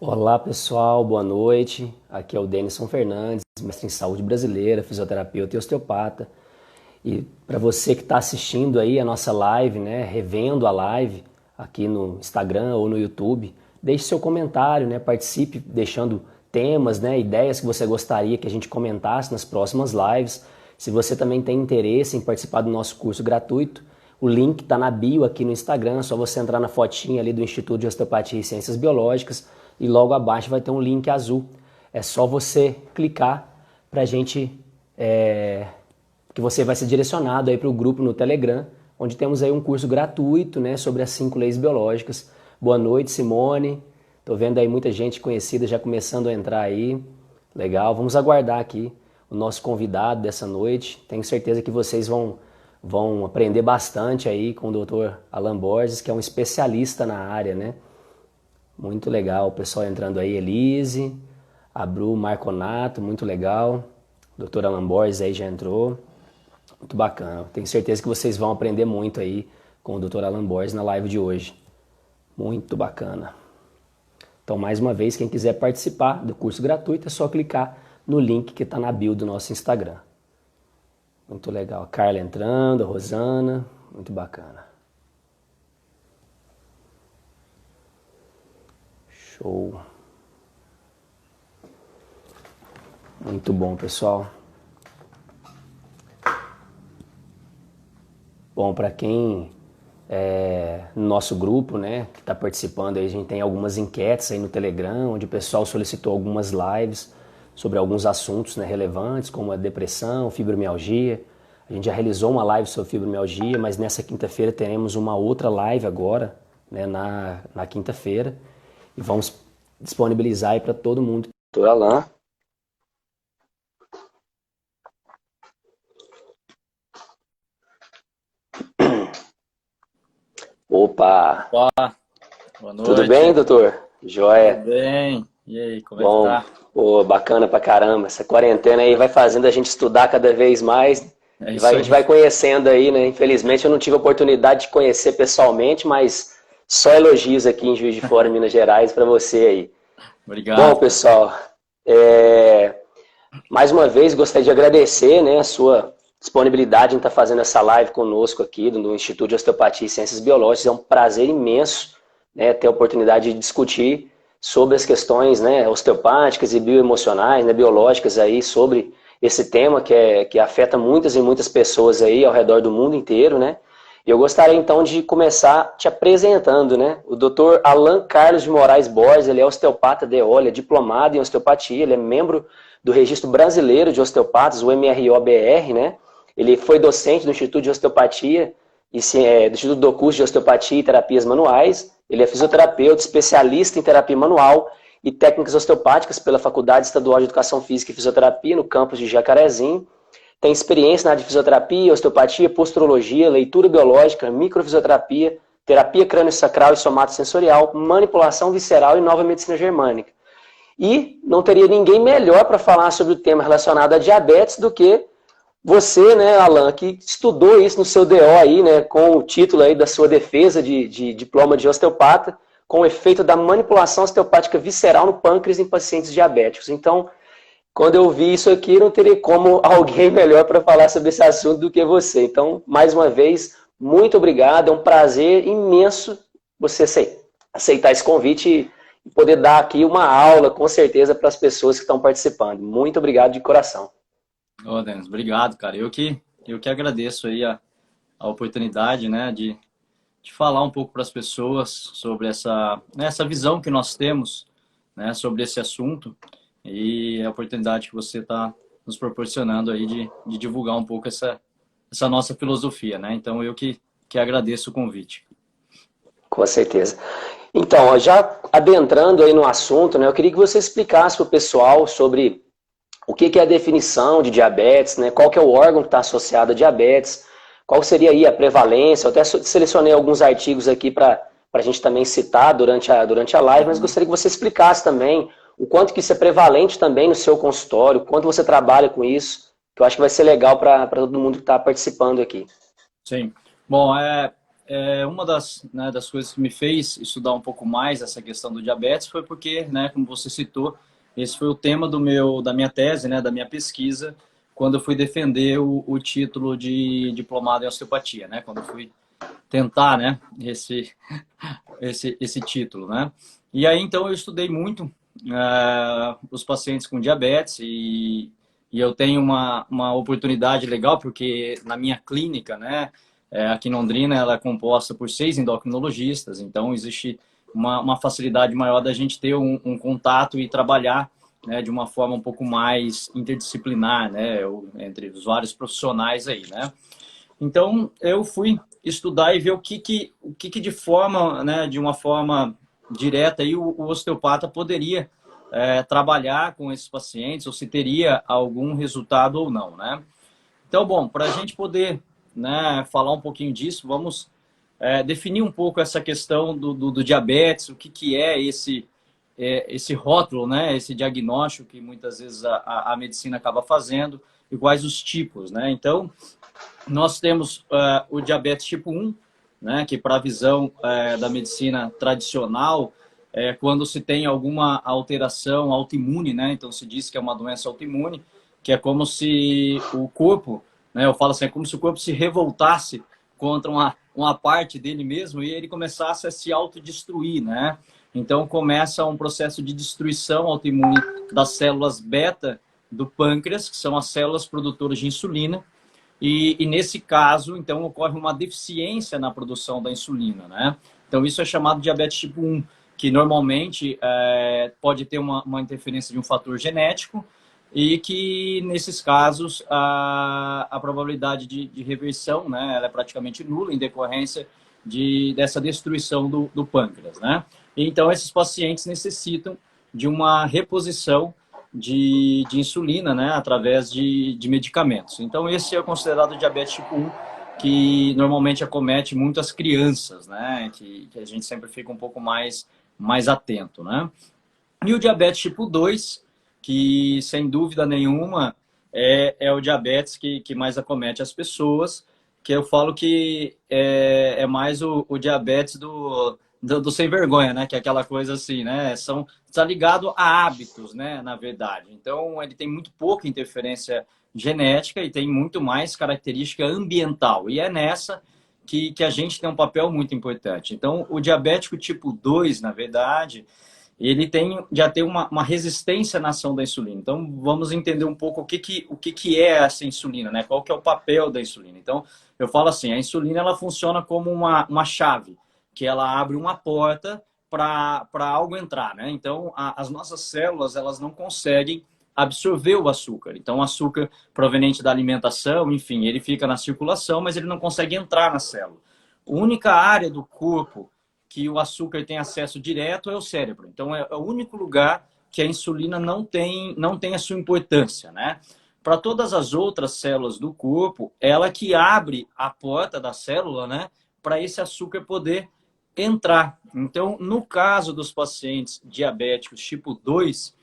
Olá pessoal, boa noite. Aqui é o Denison Fernandes, mestre em saúde brasileira, fisioterapeuta e osteopata. E para você que está assistindo aí a nossa live, né, revendo a live aqui no Instagram ou no YouTube, deixe seu comentário, né, participe deixando temas, né, ideias que você gostaria que a gente comentasse nas próximas lives. Se você também tem interesse em participar do nosso curso gratuito, o link está na bio aqui no Instagram, é só você entrar na fotinha ali do Instituto de Osteopatia e Ciências Biológicas e logo abaixo vai ter um link azul. É só você clicar para a gente, que você vai ser direcionado aí para o grupo no Telegram, onde temos aí um curso gratuito, né, sobre as 5 leis biológicas. Boa noite, Simone. Tô vendo aí muita gente conhecida já começando a entrar aí. Legal, vamos aguardar aqui o nosso convidado dessa noite. Tenho certeza que vocês vão aprender bastante aí com o Dr. Alan Borges, que é um especialista na área, né? Muito legal, o pessoal entrando aí, Elise, a Bru Marconato, muito legal. O Dr. Alan Borges aí já entrou. Muito bacana. Tenho certeza que vocês vão aprender muito aí com o Dr. Alan Borges na live de hoje. Muito bacana. Então, mais uma vez, quem quiser participar do curso gratuito é só clicar no link que está na bio do nosso Instagram. Muito legal. A Carla entrando, a Rosana, muito bacana. Show. Muito bom, pessoal. Bom, para quem no nosso grupo, né, que está participando, aí, a gente tem algumas enquetes aí no Telegram, onde o pessoal solicitou algumas lives sobre alguns assuntos, né, relevantes, como a depressão, fibromialgia. A gente já realizou uma live sobre fibromialgia, mas nessa quinta-feira teremos uma outra live agora, né, na quinta-feira, e vamos disponibilizar aí para todo mundo. Doutor Alan. Opa! Olá, boa Tudo noite. bem, doutor? Joia? Tudo bem? E aí, como é que Bom, tá? pô, bacana pra caramba. Essa quarentena aí vai fazendo a gente estudar cada vez mais É e isso a gente aí. vai conhecendo aí, né? Infelizmente eu não tive a oportunidade de conhecer pessoalmente, mas só elogios aqui em Juiz de Fora, Minas Gerais, para você aí. Bom, Obrigado, cara. pessoal, mais uma vez gostaria de agradecer, né, a sua disponibilidade em estar fazendo essa live conosco aqui do Instituto de Osteopatia e Ciências Biológicas. É um prazer imenso, né, ter a oportunidade de discutir sobre as questões, né, osteopáticas e bioemocionais, né, biológicas aí, sobre esse tema que afeta muitas e muitas pessoas aí ao redor do mundo inteiro, né? E eu gostaria então de começar te apresentando, né? O Dr. Alan Carlos de Moraes Borges, ele é osteopata DO, ele é diplomado em osteopatia, ele é membro do Registro Brasileiro de Osteopatas, o MROBR, né? Ele foi docente do Instituto de Osteopatia e do Instituto do Curso de Osteopatia e Terapias Manuais. Ele é fisioterapeuta, especialista em terapia manual e técnicas osteopáticas pela Faculdade Estadual de Educação Física e Fisioterapia, no campus de Jacarezinho. Tem experiência na área de fisioterapia, osteopatia, posturologia, leitura biológica, microfisioterapia, terapia crânio-sacral e somatosensorial, manipulação visceral e nova medicina germânica. E não teria ninguém melhor para falar sobre o tema relacionado a diabetes do que você, né, Alan, que estudou isso no seu DO aí, né, com o título aí da sua defesa de diploma de osteopata, com o efeito da manipulação osteopática visceral no pâncreas em pacientes diabéticos. Então, quando eu vi isso aqui, não teria como alguém melhor para falar sobre esse assunto do que você. Então, mais uma vez, muito obrigado. É um prazer imenso você aceitar esse convite e poder dar aqui uma aula, com certeza, para as pessoas que estão participando. Muito obrigado de coração. Ô, Denis, obrigado, cara. Eu que agradeço aí a oportunidade, né, de falar um pouco para as pessoas sobre essa visão que nós temos, né, sobre esse assunto e a oportunidade que você está nos proporcionando aí de divulgar um pouco essa nossa filosofia, né? Então, eu que agradeço o convite. Com certeza. Então, já adentrando aí no assunto, né, eu queria que você explicasse para o pessoal sobre o que é a definição de diabetes, né, qual que é o órgão que está associado a diabetes, qual seria aí a prevalência. Eu até selecionei alguns artigos aqui para a gente também citar durante a live, mas gostaria que você explicasse também o quanto que isso é prevalente também no seu consultório, o quanto você trabalha com isso, que eu acho que vai ser legal para todo mundo que está participando aqui. Sim. Bom, uma das coisas que me fez estudar um pouco mais essa questão do diabetes foi porque, né, como você citou, esse foi o tema da minha tese, né, da minha pesquisa, quando eu fui defender o título de diplomado em osteopatia, né, quando eu fui tentar, né, esse título, né. E aí, então, eu estudei muito os pacientes com diabetes e eu tenho uma oportunidade legal, porque na minha clínica, né, aqui em Londrina, ela é composta por 6 endocrinologistas, então existe uma facilidade maior da gente ter um contato e trabalhar, né, de uma forma um pouco mais interdisciplinar, né, entre os vários profissionais aí, né. Então, eu fui estudar e ver o que de forma, né, de uma forma direta aí, o osteopata poderia trabalhar com esses pacientes, ou se teria algum resultado ou não, né? Então, bom, para a gente poder, né, falar um pouquinho disso, vamos definir um pouco essa questão do diabetes, o que é esse rótulo, né, esse diagnóstico que muitas vezes a medicina acaba fazendo e quais os tipos, né? Então, nós temos o diabetes tipo 1, né, que para a visão da medicina tradicional, quando se tem alguma alteração autoimune, né, então se diz que é uma doença autoimune, que é como se o corpo, né, eu falo assim, é como se o corpo se revoltasse contra uma parte dele mesmo e ele começasse a se autodestruir, né? Então começa um processo de destruição autoimune das células beta do pâncreas, que são as células produtoras de insulina, e nesse caso, então, ocorre uma deficiência na produção da insulina, né? Então, isso é chamado de diabetes tipo 1, que normalmente pode ter uma interferência de um fator genético e que, nesses casos, a probabilidade de reversão, né, ela é praticamente nula em decorrência dessa destruição do pâncreas, né? Então, esses pacientes necessitam de uma reposição de insulina, né, através de medicamentos. Então, esse é considerado diabetes tipo 1, que normalmente acomete muitas crianças, né, que a gente sempre fica um pouco mais atento, né? E o diabetes tipo 2, que sem dúvida nenhuma é o diabetes que mais acomete as pessoas, que eu falo que é mais o diabetes do sem vergonha, né? Que é aquela coisa assim, né? Está ligado a hábitos, né? Na verdade. Então, ele tem muito pouca interferência genética e tem muito mais característica ambiental. E é nessa que a gente tem um papel muito importante. Então, o diabético tipo 2, na verdade, ele já tem uma resistência na ação da insulina. Então, vamos entender um pouco o que é essa insulina, né? Qual que é o papel da insulina. Então, eu falo assim, a insulina ela funciona como uma chave, que ela abre uma porta para algo entrar, né? Então, as nossas células, elas não conseguem absorver o açúcar. Então, o açúcar proveniente da alimentação, enfim, ele fica na circulação, mas ele não consegue entrar na célula. A única área do corpo que o açúcar tem acesso direto é o cérebro. Então, é o único lugar que a insulina não tem a sua importância, né? Para todas as outras células do corpo, ela que abre a porta da célula, né? Para esse açúcar poder entrar. Então, no caso dos pacientes diabéticos tipo 2,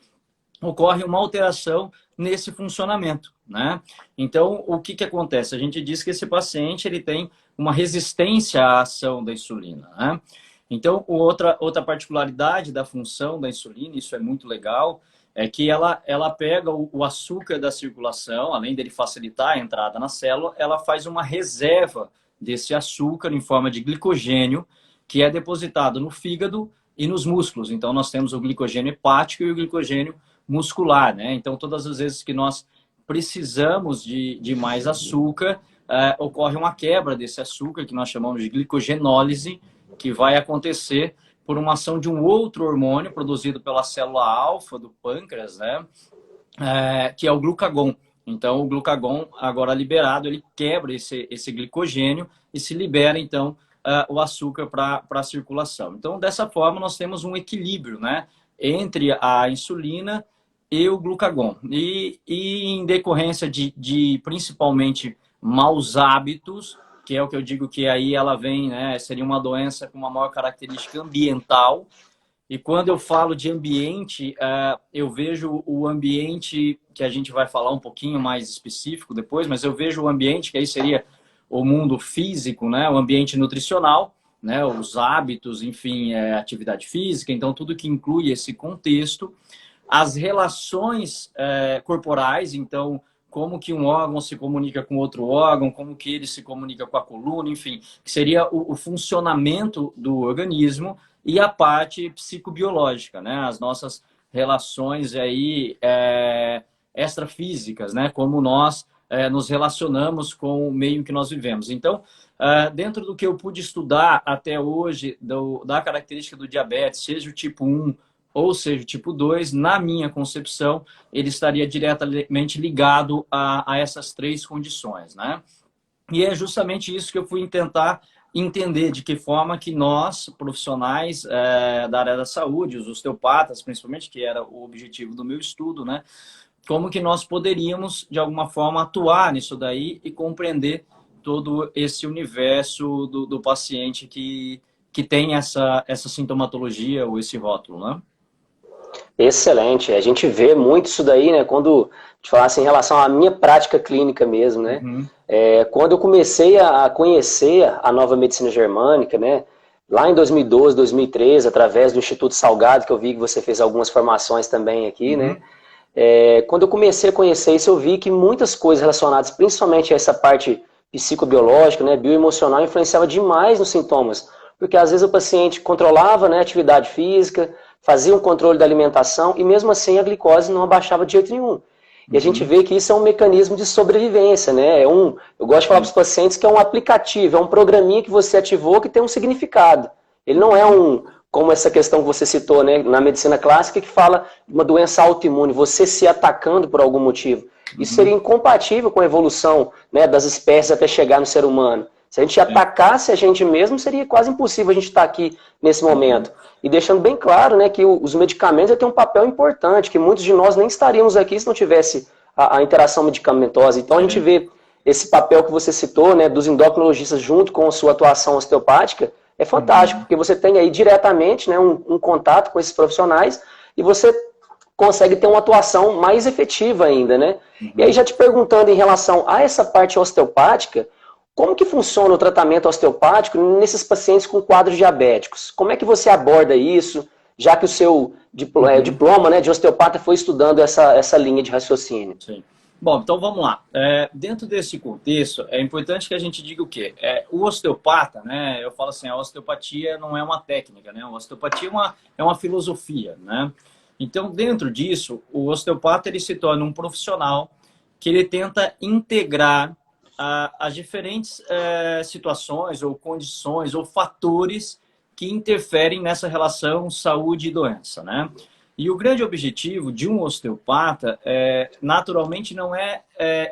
ocorre uma alteração nesse funcionamento, né? Então, o que acontece? A gente diz que esse paciente ele tem uma resistência à ação da insulina, né? Então, outra particularidade da função da insulina, isso é muito legal, é que ela pega o açúcar da circulação, além dele facilitar a entrada na célula, ela faz uma reserva desse açúcar em forma de glicogênio, que é depositado no fígado e nos músculos. Então, nós temos o glicogênio hepático e o glicogênio muscular, né? Então, todas as vezes que nós precisamos de mais açúcar, ocorre uma quebra desse açúcar, que nós chamamos de glicogenólise, que vai acontecer por uma ação de um outro hormônio produzido pela célula alfa do pâncreas, né? Que é o glucagon. Então, o glucagon, agora liberado, ele quebra esse glicogênio e se libera, então, o açúcar para a circulação. Então, dessa forma, nós temos um equilíbrio, né, entre a insulina e o glucagon. E em decorrência de principalmente maus hábitos, que é o que eu digo que aí ela vem, né, seria uma doença com uma maior característica ambiental. E quando eu falo de ambiente, eu vejo o ambiente, que a gente vai falar um pouquinho mais específico depois, mas eu vejo o ambiente, que aí seria o mundo físico, né? O ambiente nutricional, né? Os hábitos, enfim, atividade física, então tudo que inclui esse contexto. As relações corporais, então como que um órgão se comunica com outro órgão, como que ele se comunica com a coluna, enfim, que seria o funcionamento do organismo e a parte psicobiológica, né? As nossas relações aí extrafísicas, né? Como nós nos relacionamos com o meio em que nós vivemos. Então, dentro do que eu pude estudar até hoje, da característica do diabetes, seja o tipo 1 ou seja o tipo 2, na minha concepção, ele estaria diretamente ligado a essas três condições, né? E é justamente isso que eu fui tentar entender, de que forma que nós, profissionais da área da saúde, os osteopatas principalmente, que era o objetivo do meu estudo, né? Como que nós poderíamos, de alguma forma, atuar nisso daí e compreender todo esse universo do paciente que tem essa sintomatologia ou esse rótulo, né? Excelente. A gente vê muito isso daí, né? Quando te falar assim, em relação à minha prática clínica mesmo, né? Uhum. Quando eu comecei a conhecer a nova medicina germânica, né? Lá em 2012, 2013, através do Instituto Salgado, que eu vi que você fez algumas formações também aqui, né? Uhum. Quando eu comecei a conhecer isso, eu vi que muitas coisas relacionadas, principalmente a essa parte psicobiológica, né, bioemocional, influenciava demais nos sintomas. Porque às vezes o paciente controlava, né, a atividade física, fazia um controle da alimentação e mesmo assim a glicose não abaixava de jeito nenhum. E a gente Uhum. vê que isso é um mecanismo de sobrevivência, né? Eu gosto de falar para Sim. os pacientes que é um aplicativo, é um programinha que você ativou que tem um significado. Ele não é Uhum. como essa questão que você citou, né, na medicina clássica, que fala de uma doença autoimune, você se atacando por algum motivo. Isso seria Uhum. incompatível com a evolução, né, das espécies até chegar no ser humano. Se a gente Sim. atacasse a gente mesmo, seria quase impossível a gente estar aqui nesse Uhum. momento. E deixando bem claro, né, que os medicamentos têm um papel importante, que muitos de nós nem estaríamos aqui se não tivesse a interação medicamentosa. Então a gente Sim. vê esse papel que você citou, né, dos endocrinologistas junto com a sua atuação osteopática, é fantástico, Uhum. porque você tem aí diretamente, né, um contato com esses profissionais e você consegue ter uma atuação mais efetiva ainda, né? E aí Uhum. já te perguntando em relação a essa parte osteopática, como que funciona o tratamento osteopático nesses pacientes com quadros diabéticos? Como é que você aborda isso, já que o seu Uhum. diploma, né, de osteopata foi estudando essa linha de raciocínio? Sim. Bom, então vamos lá. Dentro desse contexto, é importante que a gente diga o quê? O osteopata, né? Eu falo assim, a osteopatia não é uma técnica, né? A osteopatia é uma filosofia, né? Então, dentro disso, o osteopata ele se torna um profissional que ele tenta integrar as diferentes situações ou condições ou fatores que interferem nessa relação saúde e doença, né? E o grande objetivo de um osteopata, naturalmente, não é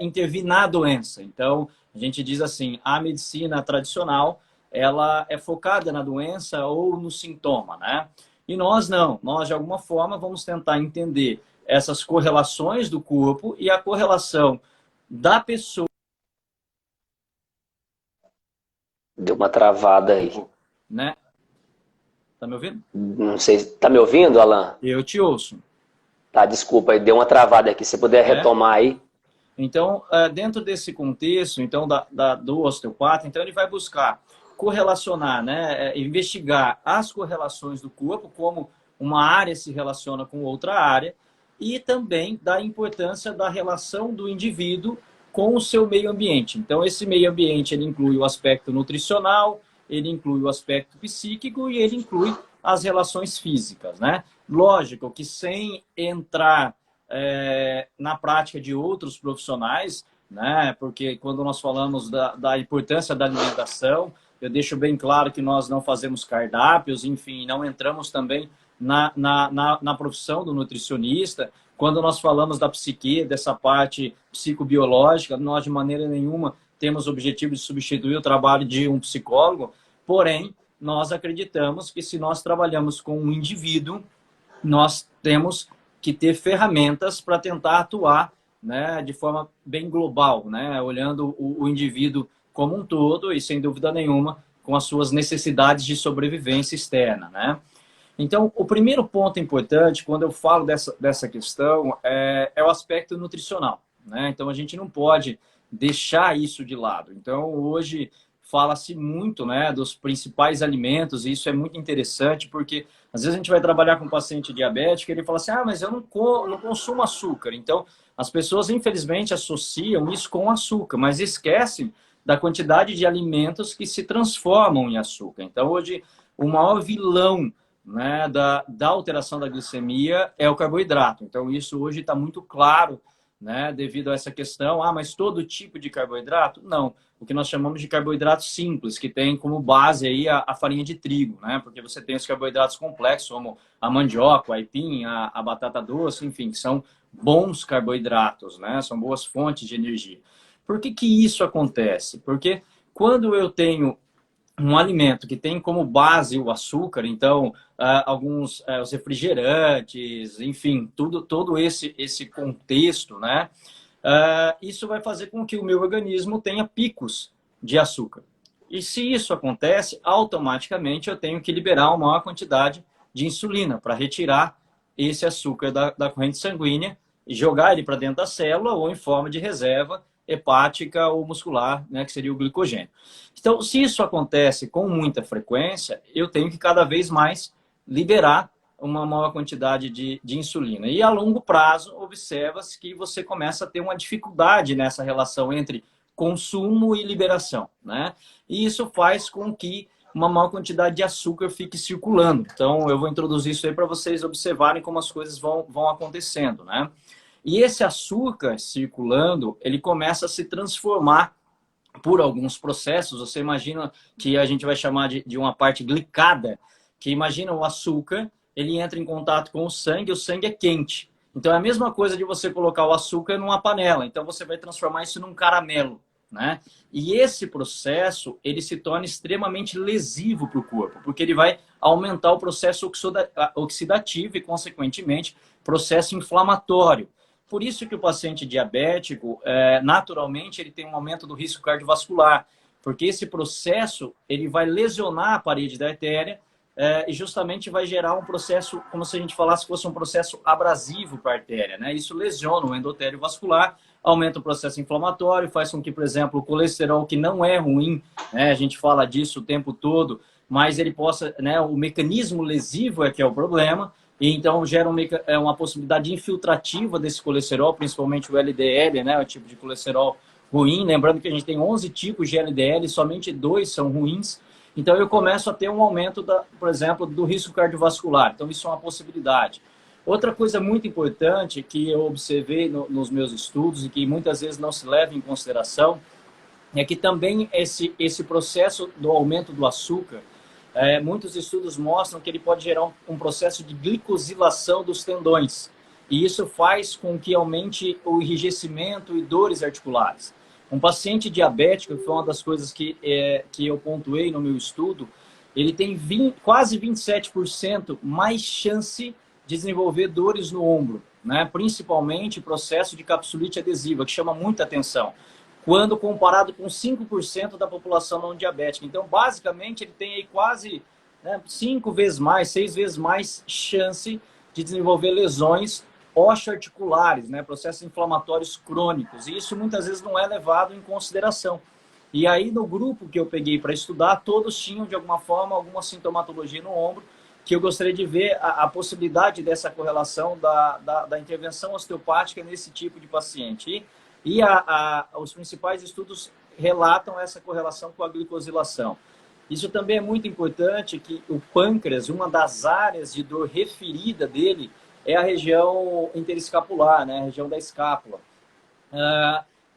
intervir na doença. Então, a gente diz assim, a medicina tradicional, ela é focada na doença ou no sintoma, né? E nós não. Nós, de alguma forma, vamos tentar entender essas correlações do corpo e a correlação da pessoa, Deu uma travada aí. né? Tá me ouvindo? Não sei, tá me ouvindo, Alan? Eu te ouço. Tá, desculpa, aí deu uma travada aqui. Se você puder É? retomar aí. Então, dentro desse contexto, então, do osteopata, então ele vai buscar correlacionar, né, investigar as correlações do corpo, como uma área se relaciona com outra área, e também da importância da relação do indivíduo com o seu meio ambiente. Então, esse meio ambiente ele inclui o aspecto nutricional, ele inclui o aspecto psíquico e ele inclui as relações físicas, né? Lógico que sem entrar na prática de outros profissionais, né? Porque quando nós falamos da importância da alimentação, eu deixo bem claro que nós não fazemos cardápios, enfim, não entramos também na profissão do nutricionista. Quando nós falamos da psique, dessa parte psicobiológica, nós de maneira nenhuma temos o objetivo de substituir o trabalho de um psicólogo, porém, nós acreditamos que se nós trabalhamos com um indivíduo, nós temos que ter ferramentas para tentar atuar, né, de forma bem global, né, olhando o indivíduo como um todo e, sem dúvida nenhuma, com as suas necessidades de sobrevivência externa, né? Então, o primeiro ponto importante, quando eu falo dessa questão, é o aspecto nutricional, né? Então, a gente não pode deixar isso de lado. Então, hoje fala-se muito, né, dos principais alimentos, e isso é muito interessante, porque às vezes a gente vai trabalhar com um paciente diabético e ele fala assim, ah, mas eu não consumo açúcar. Então, as pessoas, infelizmente, associam isso com açúcar, mas esquecem da quantidade de alimentos que se transformam em açúcar. Então, hoje, o maior vilão, né, da alteração da glicemia é o carboidrato. Então, isso hoje está muito claro, né, devido a essa questão. Ah, mas todo tipo de carboidrato? Não. O que nós chamamos de carboidrato simples, que tem como base aí a farinha de trigo, né? Porque você tem os carboidratos complexos, como a mandioca, o aipim, a batata doce, enfim, que são bons carboidratos, né? São boas fontes de energia. Por que que isso acontece? Porque quando eu tenho um alimento que tem como base o açúcar, então alguns os refrigerantes, enfim, todo esse contexto, né? Isso vai fazer com que o meu organismo tenha picos de açúcar. E se isso acontece, automaticamente eu tenho que liberar uma maior quantidade de insulina para retirar esse açúcar da corrente sanguínea e jogar ele para dentro da célula ou em forma de reserva hepática ou muscular, né, que seria o glicogênio. Então, se isso acontece com muita frequência, eu tenho que cada vez mais liberar uma maior quantidade de insulina. E a longo prazo, observa-se que você começa a ter uma dificuldade nessa relação entre consumo e liberação, né? E isso faz com que uma maior quantidade de açúcar fique circulando. Então, eu vou introduzir isso aí para vocês observarem como as coisas vão acontecendo, né? E esse açúcar circulando, ele começa a se transformar por alguns processos. Você imagina que a gente vai chamar de uma parte glicada, que imagina o açúcar, ele entra em contato com o sangue é quente. Então é a mesma coisa de você colocar o açúcar numa panela. Então você vai transformar isso num caramelo, né? E esse processo, ele se torna extremamente lesivo para o corpo, porque ele vai aumentar o processo oxidativo e, consequentemente, processo inflamatório. Por isso que o paciente diabético, naturalmente, ele tem um aumento do risco cardiovascular, porque esse processo ele vai lesionar a parede da artéria e justamente vai gerar um processo, como se a gente falasse que fosse um processo abrasivo para a artéria, né? Isso lesiona o endotélio vascular, aumenta o processo inflamatório, faz com que, por exemplo, o colesterol, que não é ruim, né? A gente fala disso o tempo todo, mas ele possa, né? O mecanismo lesivo é que é o problema, e então gera uma possibilidade infiltrativa desse colesterol, principalmente o LDL, né? O tipo de colesterol ruim. Lembrando que a gente tem 11 tipos de LDL, somente 2 são ruins. Então eu começo a ter um aumento, por exemplo, do risco cardiovascular. Então isso é uma possibilidade. Outra coisa muito importante que eu observei nos meus estudos e que muitas vezes não se leva em consideração é que também esse processo do aumento do açúcar, muitos estudos mostram que ele pode gerar um processo de glicosilação dos tendões. E isso faz com que aumente o enrijecimento e dores articulares. Um paciente diabético, que foi uma das coisas que eu pontuei no meu estudo, ele tem quase 27% mais chance de desenvolver dores no ombro, né? Principalmente processo de capsulite adesiva, que chama muita atenção, quando comparado com 5% da população não diabética. Então, basicamente, ele tem aí quase 5 vezes mais, 6 vezes mais chance de desenvolver lesões osteoarticulares, né? Processos inflamatórios crônicos. E isso muitas vezes não é levado em consideração. E aí, no grupo que eu peguei para estudar, todos tinham, de alguma forma, alguma sintomatologia no ombro, que eu gostaria de ver a possibilidade dessa correlação da intervenção osteopática nesse tipo de paciente. E os principais estudos relatam essa correlação com a glicosilação. Isso também é muito importante, que o pâncreas, uma das áreas de dor referida dele, é a região interescapular, né? A região da escápula.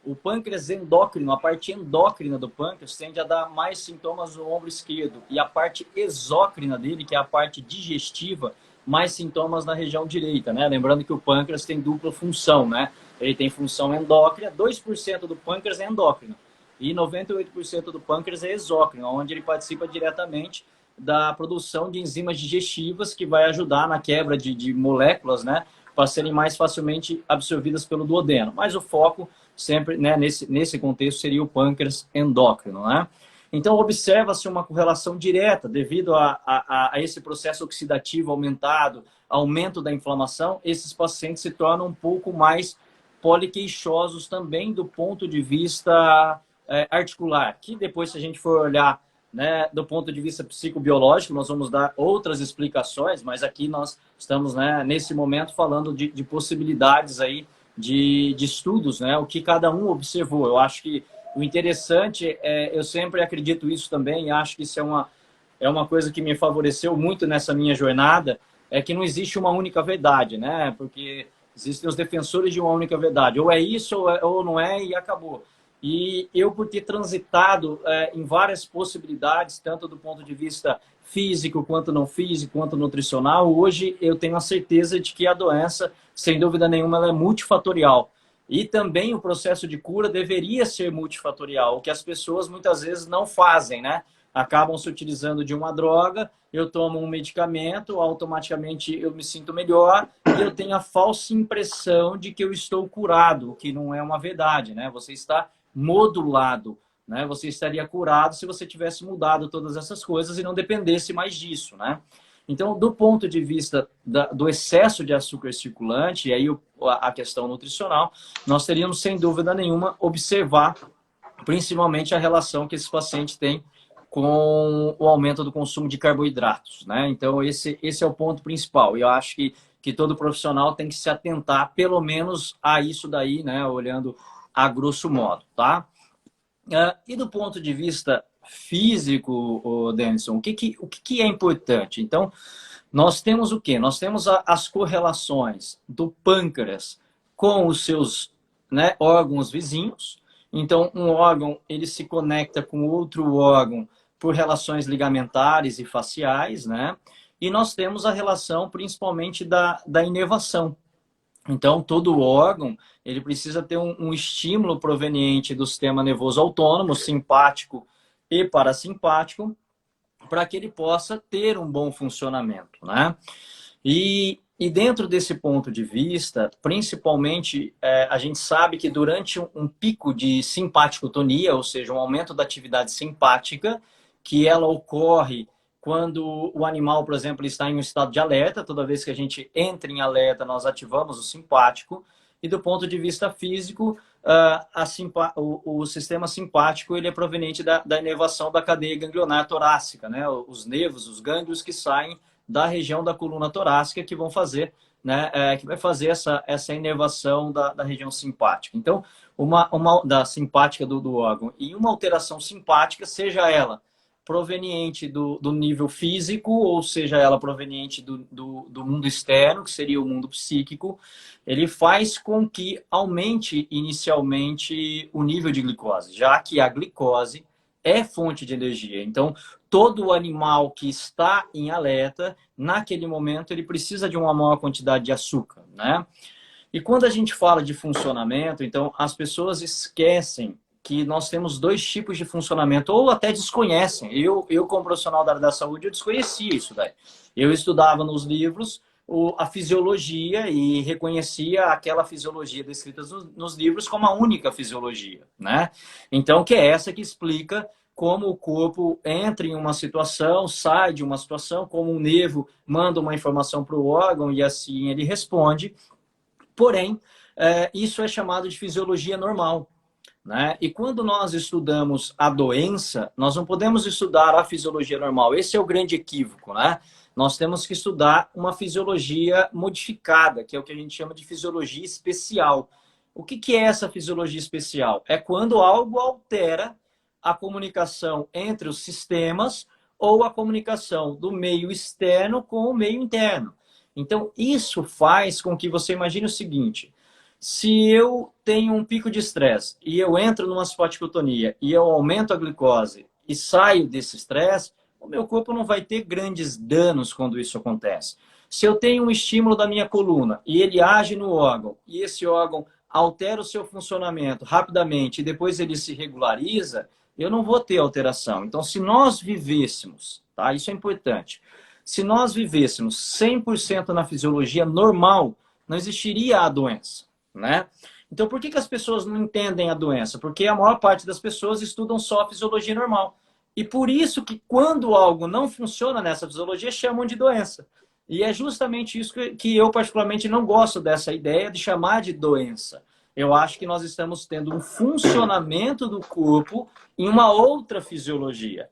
O pâncreas endócrino, a parte endócrina do pâncreas, tende a dar mais sintomas no ombro esquerdo. E a parte exócrina dele, que é a parte digestiva, mais sintomas na região direita, né? Lembrando que o pâncreas tem dupla função, né? Ele tem função endócrina, 2% do pâncreas é endócrino. E 98% do pâncreas é exócrino, onde ele participa diretamente da produção de enzimas digestivas, que vai ajudar na quebra de moléculas, né, para serem mais facilmente absorvidas pelo duodeno. Mas o foco sempre, né, nesse contexto seria o pâncreas endócrino, né? Então observa-se uma correlação direta devido a esse processo oxidativo aumentado, aumento da inflamação. Esses pacientes se tornam um pouco mais poliqueixosos também do ponto de vista articular, que depois, se a gente for olhar, né, do ponto de vista psicobiológico, nós vamos dar outras explicações, mas aqui nós estamos, né, nesse momento falando de possibilidades aí de estudos, né, o que cada um observou. Eu acho que o interessante eu sempre acredito isso também, e acho que isso é uma coisa que me favoreceu muito nessa minha jornada, é que não existe uma única verdade, né? Porque existem os defensores de uma única verdade. Ou é isso, ou não é, e acabou. E eu, por ter transitado em várias possibilidades, tanto do ponto de vista físico, quanto não físico, quanto nutricional, hoje eu tenho a certeza de que a doença, sem dúvida nenhuma, ela é multifatorial. E também o processo de cura deveria ser multifatorial, o que as pessoas muitas vezes não fazem, né? Acabam se utilizando de uma droga, eu tomo um medicamento, automaticamente eu me sinto melhor e eu tenho a falsa impressão de que eu estou curado, o que não é uma verdade, né? Você está modulado, né? Você estaria curado se você tivesse mudado todas essas coisas e não dependesse mais disso, né? Então, do ponto de vista do excesso de açúcar circulante, e aí a questão nutricional, nós teríamos, sem dúvida nenhuma, observar principalmente a relação que esse paciente tem com o aumento do consumo de carboidratos, né? Então, esse é o ponto principal. E eu acho que todo profissional tem que se atentar, pelo menos, a isso daí, né? Olhando a grosso modo, tá? E do ponto de vista físico, Denison, o que é importante? Então, nós temos o quê? Nós temos as correlações do pâncreas com os seus, né, órgãos vizinhos. Então, um órgão ele se conecta com outro órgão por relações ligamentares e faciais, né? E nós temos a relação principalmente da inervação. Então, todo órgão ele precisa ter um estímulo proveniente do sistema nervoso autônomo, simpático e parasimpático, para que ele possa ter um bom funcionamento, né? E dentro desse ponto de vista, principalmente, a gente sabe que durante um pico de simpaticotonia, ou seja, um aumento da atividade simpática, que ela ocorre quando o animal, por exemplo, está em um estado de alerta, toda vez que a gente entra em alerta, nós ativamos o simpático, e do ponto de vista físico, o sistema simpático ele é proveniente da inervação da cadeia ganglionar torácica, né? Os nervos, os gânglios que saem da região da coluna torácica que vão fazer, né, que vai fazer essa inervação da região simpática. Então, da simpática do órgão. E uma alteração simpática, seja ela proveniente do nível físico, ou seja ela proveniente do mundo externo, que seria o mundo psíquico, ele faz com que aumente inicialmente o nível de glicose, já que a glicose é fonte de energia. Então, todo animal que está em alerta, naquele momento, ele precisa de uma maior quantidade de açúcar, né? E quando a gente fala de funcionamento, então, as pessoas esquecem que nós temos dois tipos de funcionamento, ou até desconhecem. Eu como profissional da área da saúde, eu desconhecia isso daí. Eu estudava nos livros a fisiologia e reconhecia aquela fisiologia descrita nos livros como a única fisiologia, né? Então, que é essa que explica como o corpo entra em uma situação, sai de uma situação, como um nervo manda uma informação para o órgão e assim ele responde. Porém, isso é chamado de fisiologia normal, né? E quando nós estudamos a doença, nós não podemos estudar a fisiologia normal. Esse é o grande equívoco, né? Nós temos que estudar uma fisiologia modificada, que é o que a gente chama de fisiologia especial. O que é essa fisiologia especial? É quando algo altera a comunicação entre os sistemas ou a comunicação do meio externo com o meio interno. Então, isso faz com que você imagine o seguinte: se eu tenho um pico de estresse e eu entro numa spaticotonia e eu aumento a glicose e saio desse estresse, o meu corpo não vai ter grandes danos quando isso acontece. Se eu tenho um estímulo da minha coluna e ele age no órgão e esse órgão altera o seu funcionamento rapidamente e depois ele se regulariza, eu não vou ter alteração. Então, se nós vivêssemos, tá? Isso é importante. Se nós vivêssemos 100% na fisiologia normal, não existiria a doença, né? Então, por que as pessoas não entendem a doença? Porque a maior parte das pessoas estudam só a fisiologia normal. E por isso que quando algo não funciona nessa fisiologia, chamam de doença. E é justamente isso que eu particularmente não gosto dessa ideia de chamar de doença. Eu acho que nós estamos tendo um funcionamento do corpo em uma outra fisiologia.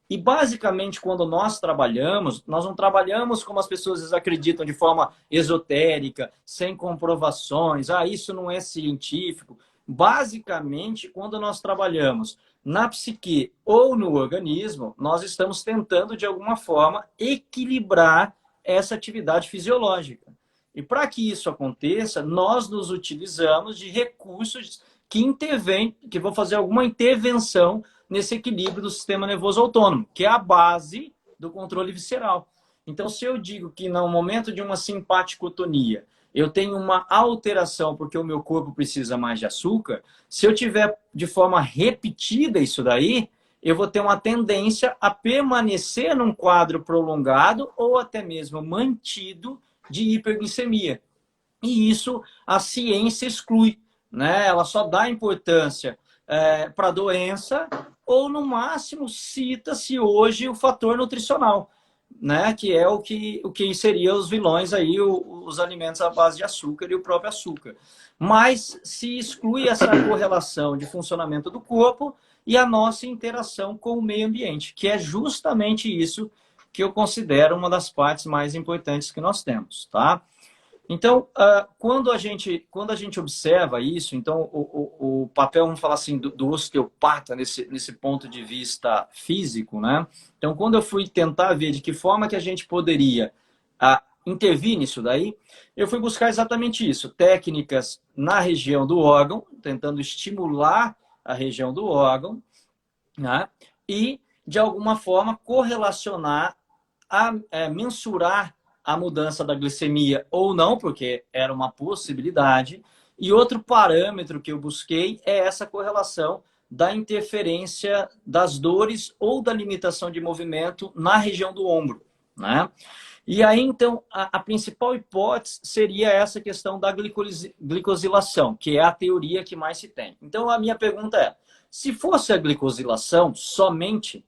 E, basicamente, quando nós trabalhamos, nós não trabalhamos como as pessoas acreditam, de forma esotérica, sem comprovações. Ah, isso não é científico. Basicamente, quando nós trabalhamos na psique ou no organismo, nós estamos tentando, de alguma forma, equilibrar essa atividade fisiológica. E para que isso aconteça, nós nos utilizamos de recursos que intervêm, que vão fazer alguma intervenção nesse equilíbrio do sistema nervoso autônomo, que é a base do controle visceral. Então, se eu digo que no momento de uma simpaticotonia eu tenho uma alteração porque o meu corpo precisa mais de açúcar, se eu tiver de forma repetida isso daí, eu vou ter uma tendência a permanecer num quadro prolongado ou até mesmo mantido de hiperglicemia. E isso a ciência exclui, né? Ela só dá importância para a doença ou, no máximo, cita-se hoje o fator nutricional, né? Que é o que seria os vilões aí, os alimentos à base de açúcar e o próprio açúcar. Mas se exclui essa correlação de funcionamento do corpo e a nossa interação com o meio ambiente, que é justamente isso que eu considero uma das partes mais importantes que nós temos, tá? Então, quando a gente observa isso, então o papel, vamos falar assim, do osteopata nesse ponto de vista físico, né? Então, quando eu fui tentar ver de que forma que a gente poderia intervir nisso daí, eu fui buscar exatamente isso, técnicas na região do órgão, tentando estimular a região do órgão, né? E, de alguma forma, correlacionar, mensurar a mudança da glicemia ou não, porque era uma possibilidade. E outro parâmetro que eu busquei é essa correlação da interferência das dores ou da limitação de movimento na região do ombro, né? E aí, então, a principal hipótese seria essa questão da glicosilação, que é a teoria que mais se tem. Então, a minha pergunta é, se fosse a glicosilação somente,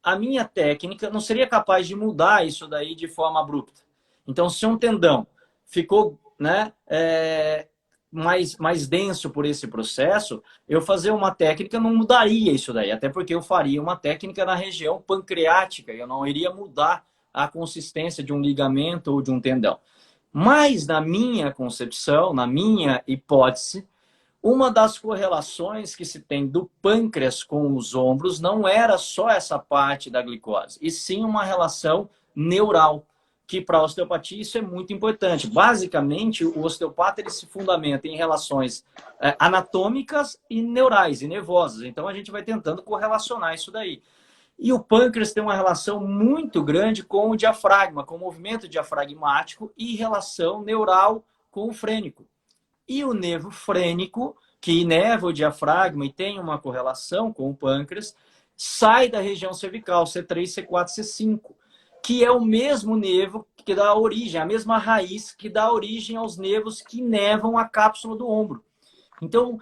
a minha técnica não seria capaz de mudar isso daí de forma abrupta. Então, se um tendão ficou, né, mais denso por esse processo, eu fazer uma técnica não mudaria isso daí, até porque eu faria uma técnica na região pancreática, eu não iria mudar a consistência de um ligamento ou de um tendão. Mas, na minha concepção, na minha hipótese, uma das correlações que se tem do pâncreas com os ombros não era só essa parte da glicose, e sim uma relação neural, que para a osteopatia isso é muito importante. Basicamente, o osteopata ele se fundamenta em relações anatômicas e neurais e nervosas. Então, a gente vai tentando correlacionar isso daí. E o pâncreas tem uma relação muito grande com o diafragma, com o movimento diafragmático e relação neural com o frênico. E o nervo frênico, que inerva o diafragma e tem uma correlação com o pâncreas, sai da região cervical, C3, C4, C5, que é o mesmo nervo que dá origem, a mesma raiz que dá origem aos nervos que inervam a cápsula do ombro. Então,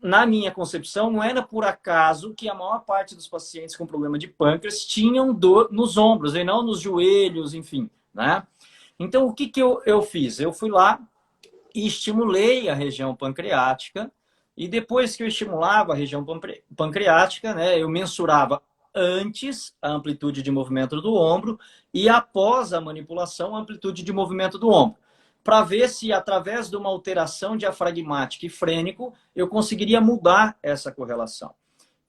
na minha concepção, não era por acaso que a maior parte dos pacientes com problema de pâncreas tinham dor nos ombros e não nos joelhos, enfim, né? Então, o que eu fiz? Eu fui lá e estimulei a região pancreática, e depois que eu estimulava a região pancreática, né, eu mensurava antes a amplitude de movimento do ombro e após a manipulação a amplitude de movimento do ombro, para ver se através de uma alteração diafragmática e frênico eu conseguiria mudar essa correlação.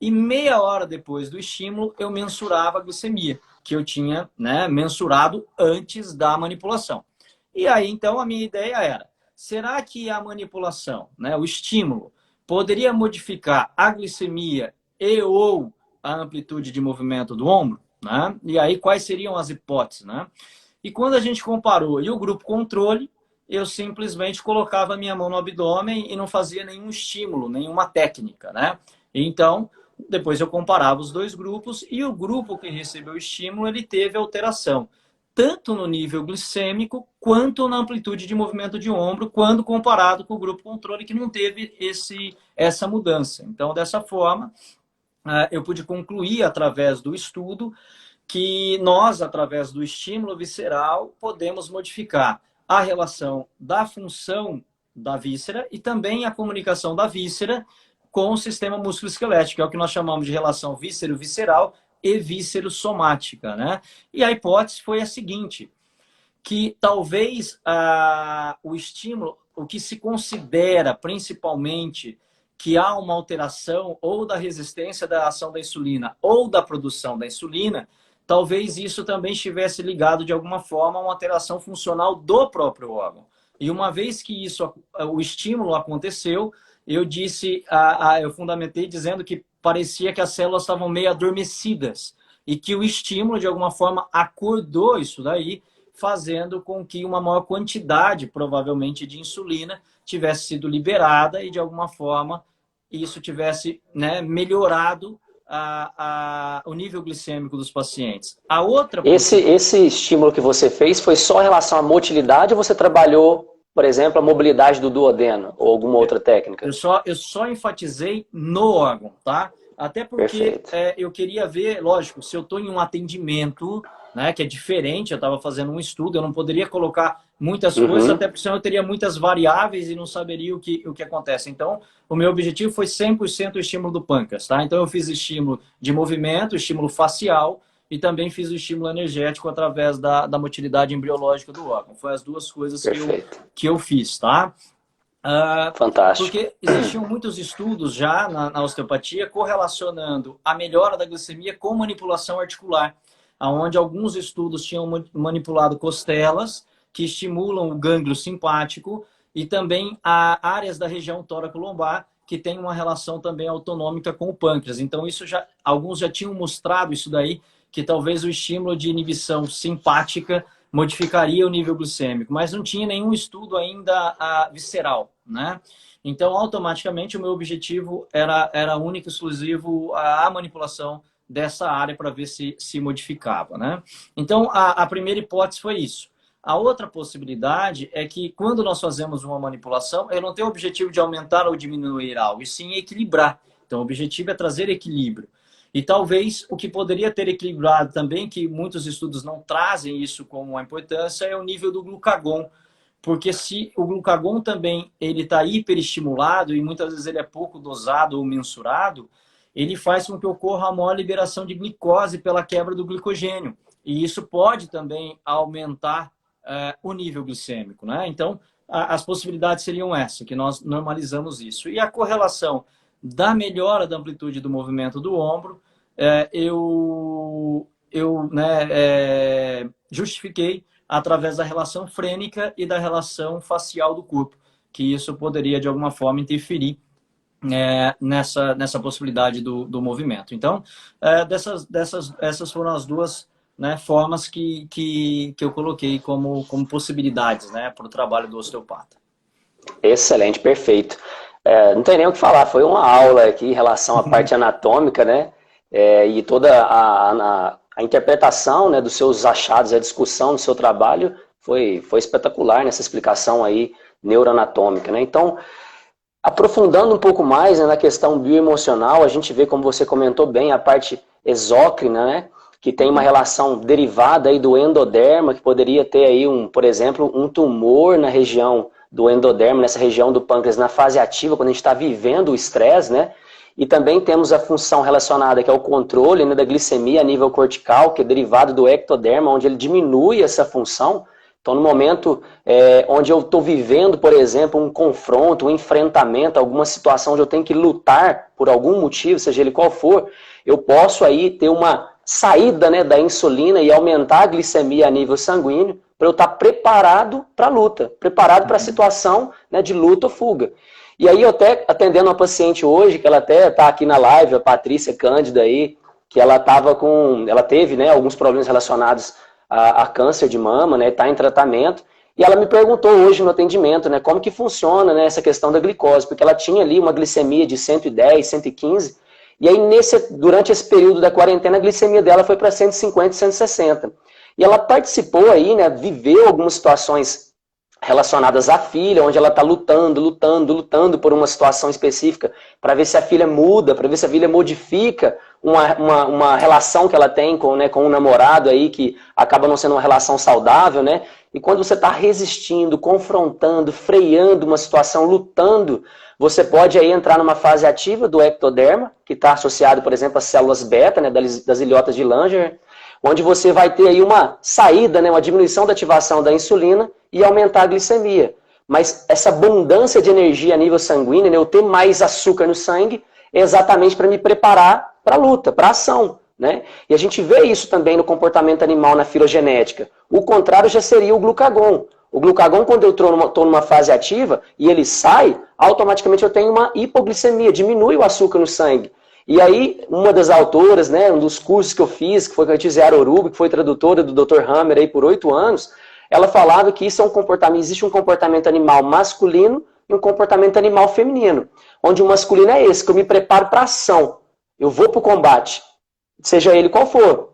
E meia hora depois do estímulo eu mensurava a glicemia, que eu tinha, né, mensurado antes da manipulação. E aí então a minha ideia era, será que a manipulação, né, o estímulo, poderia modificar a glicemia e ou a amplitude de movimento do ombro? Né? E aí quais seriam as hipóteses? Né? E quando a gente comparou e o grupo controle, eu simplesmente colocava a minha mão no abdômen e não fazia nenhum estímulo, nenhuma técnica. Né? Então, depois eu comparava os dois grupos e o grupo que recebeu o estímulo, ele teve alteração tanto no nível glicêmico quanto na amplitude de movimento de ombro, quando comparado com o grupo controle, que não teve essa mudança. Então, dessa forma, eu pude concluir, através do estudo, que nós, através do estímulo visceral, podemos modificar a relação da função da víscera e também a comunicação da víscera com o sistema músculo-esquelético, que é o que nós chamamos de relação víscero-visceral e víscero-somática, né? E a hipótese foi a seguinte, que talvez o estímulo, o que se considera principalmente que há uma alteração ou da resistência da ação da insulina ou da produção da insulina, talvez isso também estivesse ligado de alguma forma a uma alteração funcional do próprio órgão. E uma vez que isso, o estímulo aconteceu, eu disse, eu fundamentei dizendo que parecia que as células estavam meio adormecidas e que o estímulo, de alguma forma, acordou isso daí, fazendo com que uma maior quantidade, provavelmente, de insulina tivesse sido liberada e, de alguma forma, isso tivesse, né, melhorado o nível glicêmico dos pacientes. A outra... Esse estímulo que você fez foi só em relação à motilidade ou você trabalhou, por exemplo, a mobilidade do duodeno ou alguma outra técnica? Eu só enfatizei no órgão, tá? Até porque eu queria ver, lógico, se eu estou em um atendimento, né, que é diferente, eu estava fazendo um estudo, eu não poderia colocar muitas coisas, até porque senão eu teria muitas variáveis e não saberia o que acontece. Então, o meu objetivo foi 100% o estímulo do pâncreas, tá? Então, eu fiz estímulo de movimento, estímulo facial e também fiz o estímulo energético através da motilidade embriológica do órgão. Foi as duas coisas que eu fiz, tá? Fantástico. Porque existiam muitos estudos já na osteopatia correlacionando a melhora da glicemia com manipulação articular, onde alguns estudos tinham manipulado costelas, que estimulam o gânglio simpático, e também áreas da região tóraco-lombar, que tem uma relação também autonômica com o pâncreas. Então, alguns já tinham mostrado isso daí, que talvez o estímulo de inibição simpática modificaria o nível glicêmico, mas não tinha nenhum estudo ainda visceral, né? Então, automaticamente, o meu objetivo era único e exclusivo a manipulação dessa área para ver se modificava, né? Então, a primeira hipótese foi isso. A outra possibilidade é que, quando nós fazemos uma manipulação, eu não tenho o objetivo de aumentar ou diminuir algo, e sim equilibrar. Então, o objetivo é trazer equilíbrio. E talvez o que poderia ter equilibrado também, que muitos estudos não trazem isso como uma importância, é o nível do glucagon. Porque se o glucagon também está hiperestimulado e muitas vezes ele é pouco dosado ou mensurado, ele faz com que ocorra a maior liberação de glicose pela quebra do glicogênio. E isso pode também aumentar o nível glicêmico, né? Então, as possibilidades seriam essas, que nós normalizamos isso. E a correlação da melhora da amplitude do movimento do ombro, eu justifiquei através da relação frênica e da relação facial do corpo, que isso poderia, de alguma forma, interferir nessa possibilidade do movimento. Então, essas foram as duas, né, formas que eu coloquei como possibilidades, né, para o trabalho do osteopata. Excelente, perfeito. Não tem nem o que falar, foi uma aula aqui em relação à parte anatômica, né? E toda a interpretação, né, dos seus achados, a discussão do seu trabalho foi espetacular nessa explicação aí neuroanatômica, né? Então, aprofundando um pouco mais, né, na questão bioemocional, a gente vê, como você comentou bem, a parte exócrina, né, que tem uma relação derivada aí do endoderma, que poderia ter aí, por exemplo, um tumor na região do endoderma, nessa região do pâncreas, na fase ativa, quando a gente está vivendo o estresse, né? E também temos a função relacionada, que é o controle, né, da glicemia a nível cortical, que é derivado do ectoderma, onde ele diminui essa função. Então, no momento onde eu estou vivendo, por exemplo, um confronto, um enfrentamento, alguma situação onde eu tenho que lutar por algum motivo, seja ele qual for, eu posso aí ter uma saída, né, da insulina e aumentar a glicemia a nível sanguíneo, para eu estar preparado para a luta, preparado para a situação, né, de luta ou fuga. E aí eu até atendendo uma paciente hoje, que ela até está aqui na live, a Patrícia Cândida aí, que ela teve, né, alguns problemas relacionados a câncer de mama, né, está em tratamento, e ela me perguntou hoje no atendimento, né, como que funciona, né, essa questão da glicose, porque ela tinha ali uma glicemia de 110, 115, e aí durante esse período da quarentena a glicemia dela foi para 150, 160. E ela participou aí, né, viveu algumas situações relacionadas à filha, onde ela está lutando por uma situação específica, para ver se a filha muda, para ver se a filha modifica uma relação que ela tem com, né, com um namorado aí, que acaba não sendo uma relação saudável, né? E quando você está resistindo, confrontando, freando uma situação, lutando, você pode aí entrar numa fase ativa do ectoderma, que está associado, por exemplo, às células beta, né, das ilhotas de Langer, onde você vai ter aí uma saída, né, uma diminuição da ativação da insulina e aumentar a glicemia. Mas essa abundância de energia a nível sanguíneo, né, eu ter mais açúcar no sangue, é exatamente para me preparar para a luta, para a ação. Né? E a gente vê isso também no comportamento animal na filogenética. O contrário já seria o glucagon. O glucagon, quando eu estou numa fase ativa e ele sai, automaticamente eu tenho uma hipoglicemia, diminui o açúcar no sangue. E aí, uma das autoras, né, um dos cursos que eu fiz, que foi com a Tizé Orubi, que foi tradutora do Dr. Hammer aí por 8 anos, ela falava que isso é um comportamento, existe um comportamento animal masculino e um comportamento animal feminino. Onde o masculino é esse, que eu me preparo para a ação. Eu vou para o combate, seja ele qual for.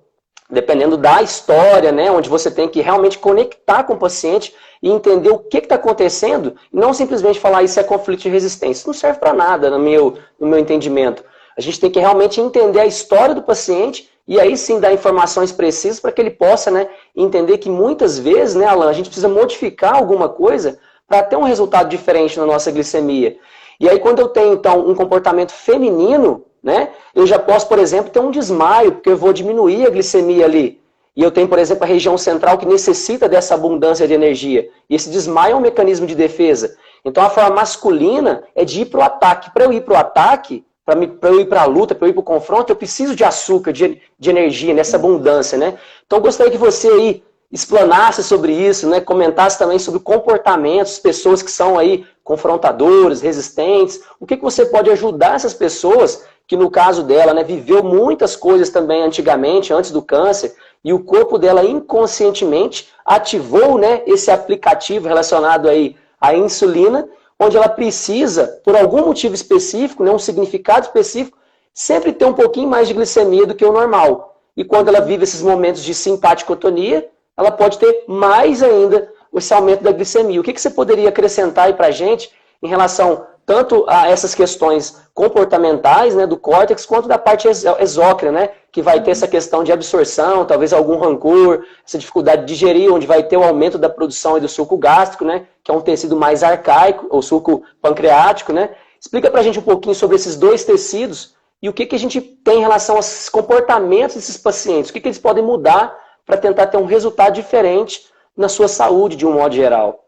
Dependendo da história, né, onde você tem que realmente conectar com o paciente e entender o que está acontecendo, e não simplesmente falar isso é conflito de resistência. Isso não serve para nada no meu entendimento. A gente tem que realmente entender a história do paciente e aí sim dar informações precisas para que ele possa, né, entender que muitas vezes, né, Alan, a gente precisa modificar alguma coisa para ter um resultado diferente na nossa glicemia. E aí quando eu tenho, então, um comportamento feminino, né, eu já posso, por exemplo, ter um desmaio, porque eu vou diminuir a glicemia ali. E eu tenho, por exemplo, a região central que necessita dessa abundância de energia. E esse desmaio é um mecanismo de defesa. Então a forma masculina é de ir para o ataque. Para eu ir para o ataque, para eu ir para a luta, para eu ir para o confronto, eu preciso de açúcar, de energia, nessa abundância, né? Então eu gostaria que você aí explanasse sobre isso, né? Comentasse também sobre comportamentos, pessoas que são aí confrontadoras, resistentes. O que você pode ajudar essas pessoas, que no caso dela, né, viveu muitas coisas também antigamente, antes do câncer, e o corpo dela inconscientemente ativou, né, esse aplicativo relacionado aí à insulina, onde ela precisa, por algum motivo específico, né, um significado específico, sempre ter um pouquinho mais de glicemia do que o normal. E quando ela vive esses momentos de simpaticotonia, ela pode ter mais ainda esse aumento da glicemia. O que você poderia acrescentar aí para a gente em relação tanto a essas questões comportamentais, né, do córtex, quanto da parte exócrina, né, que vai ter essa questão de absorção, talvez algum rancor, essa dificuldade de digerir, onde vai ter o aumento da produção do suco gástrico, né, que é um tecido mais arcaico, ou suco pancreático, né? Explica pra gente um pouquinho sobre esses dois tecidos e o que a gente tem em relação aos comportamentos desses pacientes, o que eles podem mudar para tentar ter um resultado diferente na sua saúde, de um modo geral.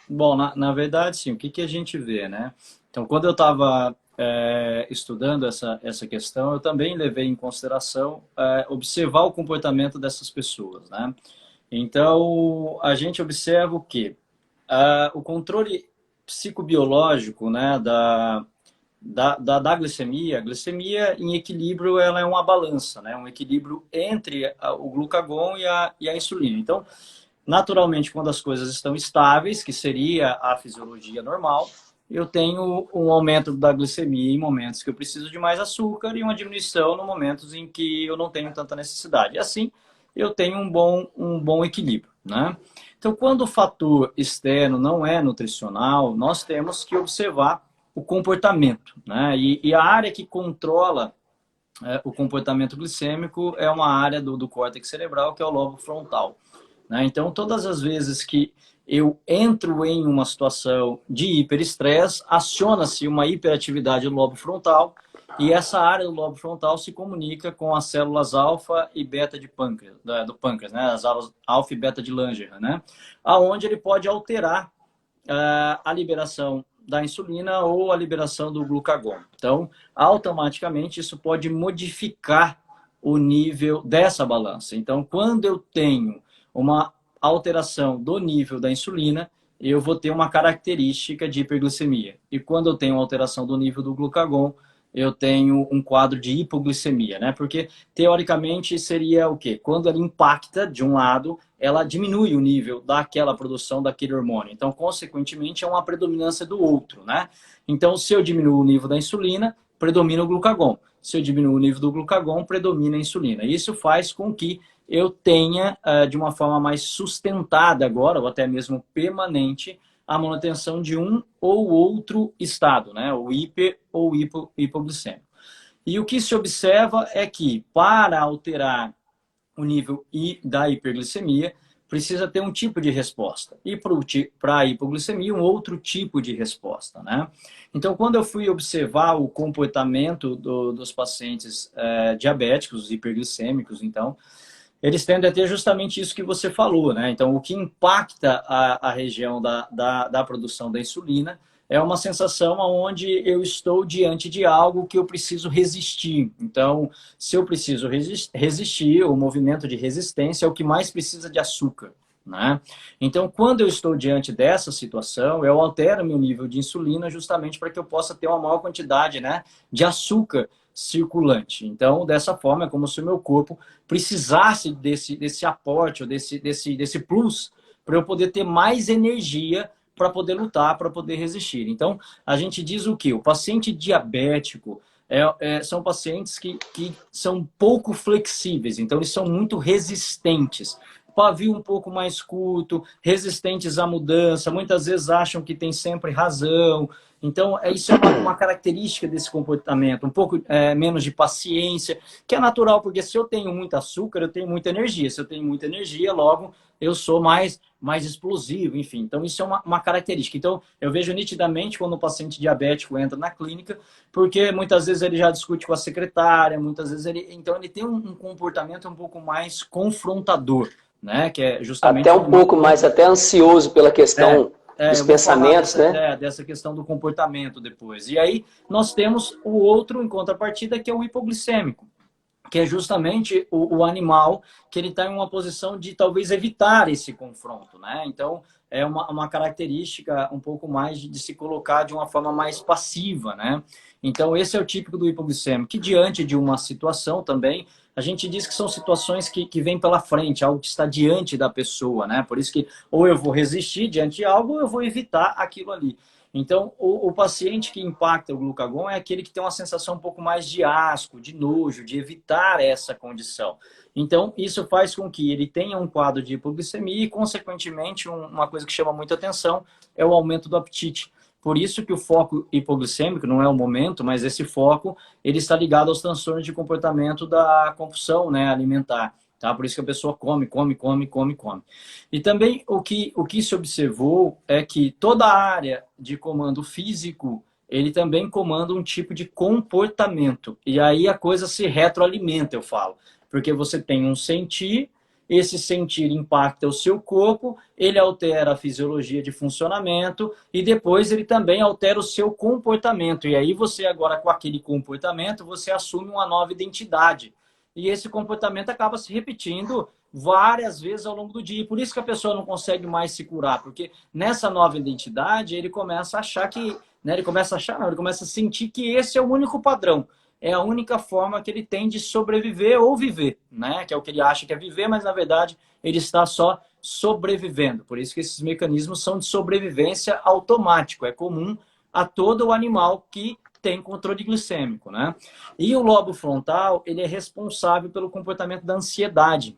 Bom, na verdade, sim, o que a gente vê, né? Então, quando eu estava estudando essa questão, eu também levei em consideração observar o comportamento dessas pessoas, né? Então, a gente observa o quê? O controle psicobiológico, né, da glicemia. A glicemia em equilíbrio, ela é uma balança, né? Um equilíbrio entre o glucagon e a insulina. Então, naturalmente, quando as coisas estão estáveis, que seria a fisiologia normal, eu tenho um aumento da glicemia em momentos que eu preciso de mais açúcar e uma diminuição nos momentos em que eu não tenho tanta necessidade. E assim, eu tenho um bom equilíbrio, né? Então, quando o fator externo não é nutricional, nós temos que observar o comportamento, né? E a área que controla o comportamento glicêmico é uma área do córtex cerebral, que é o lobo frontal. Então, todas as vezes que eu entro em uma situação de hiperestresse, aciona-se uma hiperatividade do lobo frontal e essa área do lobo frontal se comunica com as células alfa e beta de pâncreas, do pâncreas, né? As alfa e beta de Langer, né? Aonde ele pode alterar a liberação da insulina ou a liberação do glucagon. Então, automaticamente, isso pode modificar o nível dessa balança. Então, quando eu tenho uma alteração do nível da insulina, eu vou ter uma característica de hiperglicemia. E quando eu tenho uma alteração do nível do glucagon, eu tenho um quadro de hipoglicemia, né? Porque, teoricamente, seria o quê? Quando ela impacta, de um lado, ela diminui o nível daquela produção daquele hormônio. Então, consequentemente, é uma predominância do outro, né? Então, se eu diminuo o nível da insulina, predomina o glucagon. Se eu diminuo o nível do glucagon, predomina a insulina. Isso faz com que eu tenha, de uma forma mais sustentada agora, ou até mesmo permanente, a manutenção de um ou outro estado, né? O hiper ou hipoglicêmico. E o que se observa é que, para alterar o nível da hiperglicemia, precisa ter um tipo de resposta. E para a hipoglicemia, um outro tipo de resposta, né? Então, quando eu fui observar o comportamento dos pacientes diabéticos, hiperglicêmicos, então, eles tendem a ter justamente isso que você falou, né? Então, o que impacta a região da produção da insulina é uma sensação onde eu estou diante de algo que eu preciso resistir. Então, se eu preciso resistir, o movimento de resistência é o que mais precisa de açúcar, né? Então, quando eu estou diante dessa situação, eu altero meu nível de insulina justamente para que eu possa ter uma maior quantidade, né, de açúcar circulante. Então, dessa forma, é como se o meu corpo precisasse desse aporte, ou desse plus, para eu poder ter mais energia para poder lutar, para poder resistir. Então, a gente diz o quê? O paciente diabético são pacientes que são pouco flexíveis, então eles são muito resistentes. Pavio um pouco mais curto, resistentes à mudança, muitas vezes acham que tem sempre razão. Então, isso é uma característica desse comportamento, um pouco menos de paciência, que é natural, porque se eu tenho muito açúcar, eu tenho muita energia. Se eu tenho muita energia, logo eu sou mais explosivo, enfim. Então, isso é uma característica. Então, eu vejo nitidamente quando o paciente diabético entra na clínica, porque muitas vezes ele já discute com a secretária, muitas vezes então ele tem um comportamento um pouco mais confrontador, né? Que é justamente Até um pouco mais, até ansioso pela questão dos eu vou falar pensamentos, né? dessa questão do comportamento depois. E aí nós temos o outro em contrapartida, que é o hipoglicêmico, que é justamente o animal que ele está em uma posição de talvez evitar esse confronto, né? Então, é uma característica um pouco mais de se colocar de uma forma mais passiva, né? Então, esse é o típico do hipoglicêmico, que diante de uma situação também, a gente diz que são situações que vêm pela frente, algo que está diante da pessoa, né? Por isso que ou eu vou resistir diante de algo, ou eu vou evitar aquilo ali. Então, o paciente que impacta o glucagon é aquele que tem uma sensação um pouco mais de asco, de nojo, de evitar essa condição. Então, isso faz com que ele tenha um quadro de hipoglicemia e, consequentemente, uma coisa que chama muita atenção é o aumento do apetite. Por isso que o foco hipoglicêmico não é o momento, mas esse foco ele está ligado aos transtornos de comportamento da compulsão, né, alimentar. Tá? Por isso que a pessoa come. E também o que se observou é que toda a área de comando físico, ele também comanda um tipo de comportamento. E aí a coisa se retroalimenta, eu falo. Porque você tem um sentir, esse sentir impacta o seu corpo, ele altera a fisiologia de funcionamento e depois ele também altera o seu comportamento. E aí você agora, com aquele comportamento, você assume uma nova identidade. E esse comportamento acaba se repetindo várias vezes ao longo do dia. E por isso que a pessoa não consegue mais se curar, porque nessa nova identidade ele começa a achar que, né, ele começa a sentir que esse é o único padrão. É a única forma que ele tem de sobreviver ou viver, né? Que é o que ele acha que é viver, mas na verdade ele está só sobrevivendo. Por isso que esses mecanismos são de sobrevivência automático. É comum a todo o animal que tem controle glicêmico, né? E o lobo frontal, ele é responsável pelo comportamento da ansiedade.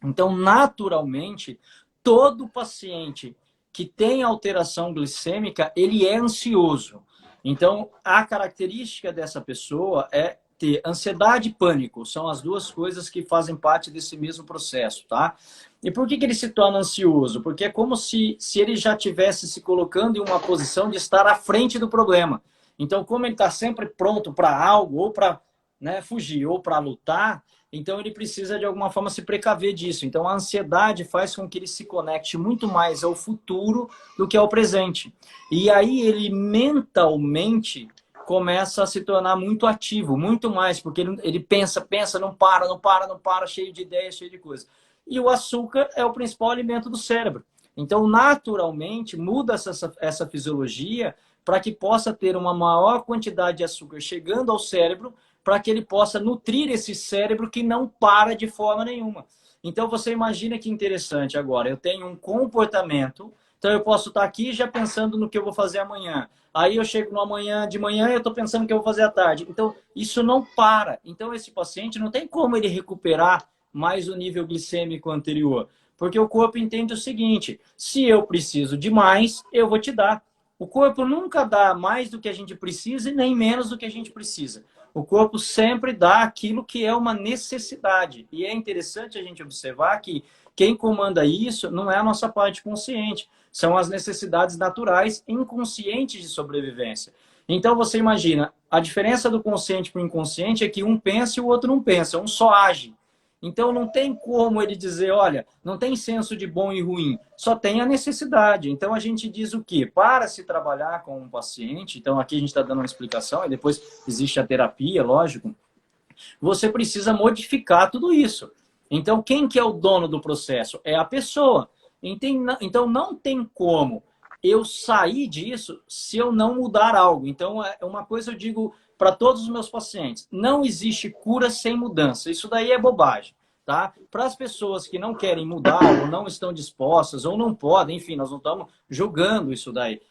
Então, naturalmente, todo paciente que tem alteração glicêmica, ele é ansioso. Então, a característica dessa pessoa é ter ansiedade e pânico. São as duas coisas que fazem parte desse mesmo processo, tá? E por que ele se torna ansioso? Porque é como se ele já tivesse se colocando em uma posição de estar à frente do problema. Então, como ele está sempre pronto para algo, ou para, né, fugir, ou para lutar, então ele precisa de alguma forma se precaver disso. Então, a ansiedade faz com que ele se conecte muito mais ao futuro do que ao presente. E aí ele mentalmente começa a se tornar muito ativo, muito mais, porque ele pensa, não para, cheio de ideias, cheio de coisas. E o açúcar é o principal alimento do cérebro. Então, naturalmente, muda essa fisiologia para que possa ter uma maior quantidade de açúcar chegando ao cérebro, para que ele possa nutrir esse cérebro que não para de forma nenhuma. Então, você imagina que interessante agora. Eu tenho um comportamento, então eu posso estar aqui já pensando no que eu vou fazer amanhã. Aí eu chego no amanhã, de manhã, eu estou pensando no que eu vou fazer à tarde. Então, isso não para. Então, esse paciente não tem como ele recuperar mais o nível glicêmico anterior. Porque o corpo entende o seguinte, se eu preciso de mais, eu vou te dar. O corpo nunca dá mais do que a gente precisa e nem menos do que a gente precisa. O corpo sempre dá aquilo que é uma necessidade. E é interessante a gente observar que quem comanda isso não é a nossa parte consciente, são as necessidades naturais inconscientes de sobrevivência. Então você imagina, a diferença do consciente para o inconsciente é que um pensa e o outro não pensa, um só age. Então não tem como ele dizer, olha, não tem senso de bom e ruim, só tem a necessidade. Então a gente diz o quê? Para se trabalhar com um paciente, então aqui a gente está dando uma explicação, e depois existe a terapia, lógico, você precisa modificar tudo isso. Então quem que é o dono do processo? É a pessoa. Então não tem como eu sair disso se eu não mudar algo. Então é uma coisa eu digo para todos os meus pacientes, não existe cura sem mudança. Isso daí é bobagem, tá? Para as pessoas que não querem mudar, ou não estão dispostas, ou não podem, enfim, nós não estamos julgando isso daí.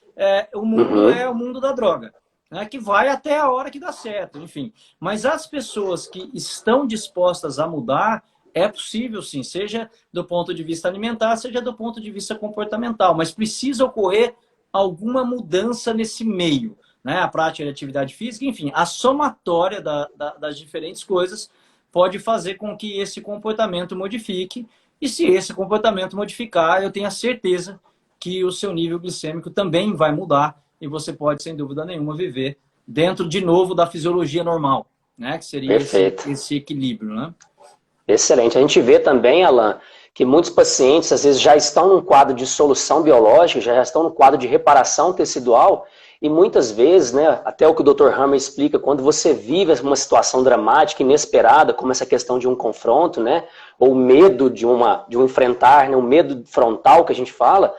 O mundo é o mundo da droga, né? Que vai até a hora que dá certo, enfim. Mas as pessoas que estão dispostas a mudar, é possível sim, seja do ponto de vista alimentar, seja do ponto de vista comportamental, mas precisa ocorrer alguma mudança nesse meio, né? A prática de atividade física, enfim, a somatória das diferentes coisas pode fazer com que esse comportamento modifique, e se esse comportamento modificar, eu tenho a certeza que o seu nível glicêmico também vai mudar e você pode, sem dúvida nenhuma, viver dentro, de novo, da fisiologia normal, né? Que seria esse equilíbrio, né? Excelente. A gente vê também, Alan, que muitos pacientes, às vezes, já estão num quadro de solução biológica, já estão no quadro de reparação tecidual, e muitas vezes, né, até o que o Dr. Hammer explica, quando você vive uma situação dramática, inesperada, como essa questão de um confronto, né, ou medo de um enfrentar, né, um medo frontal que a gente fala,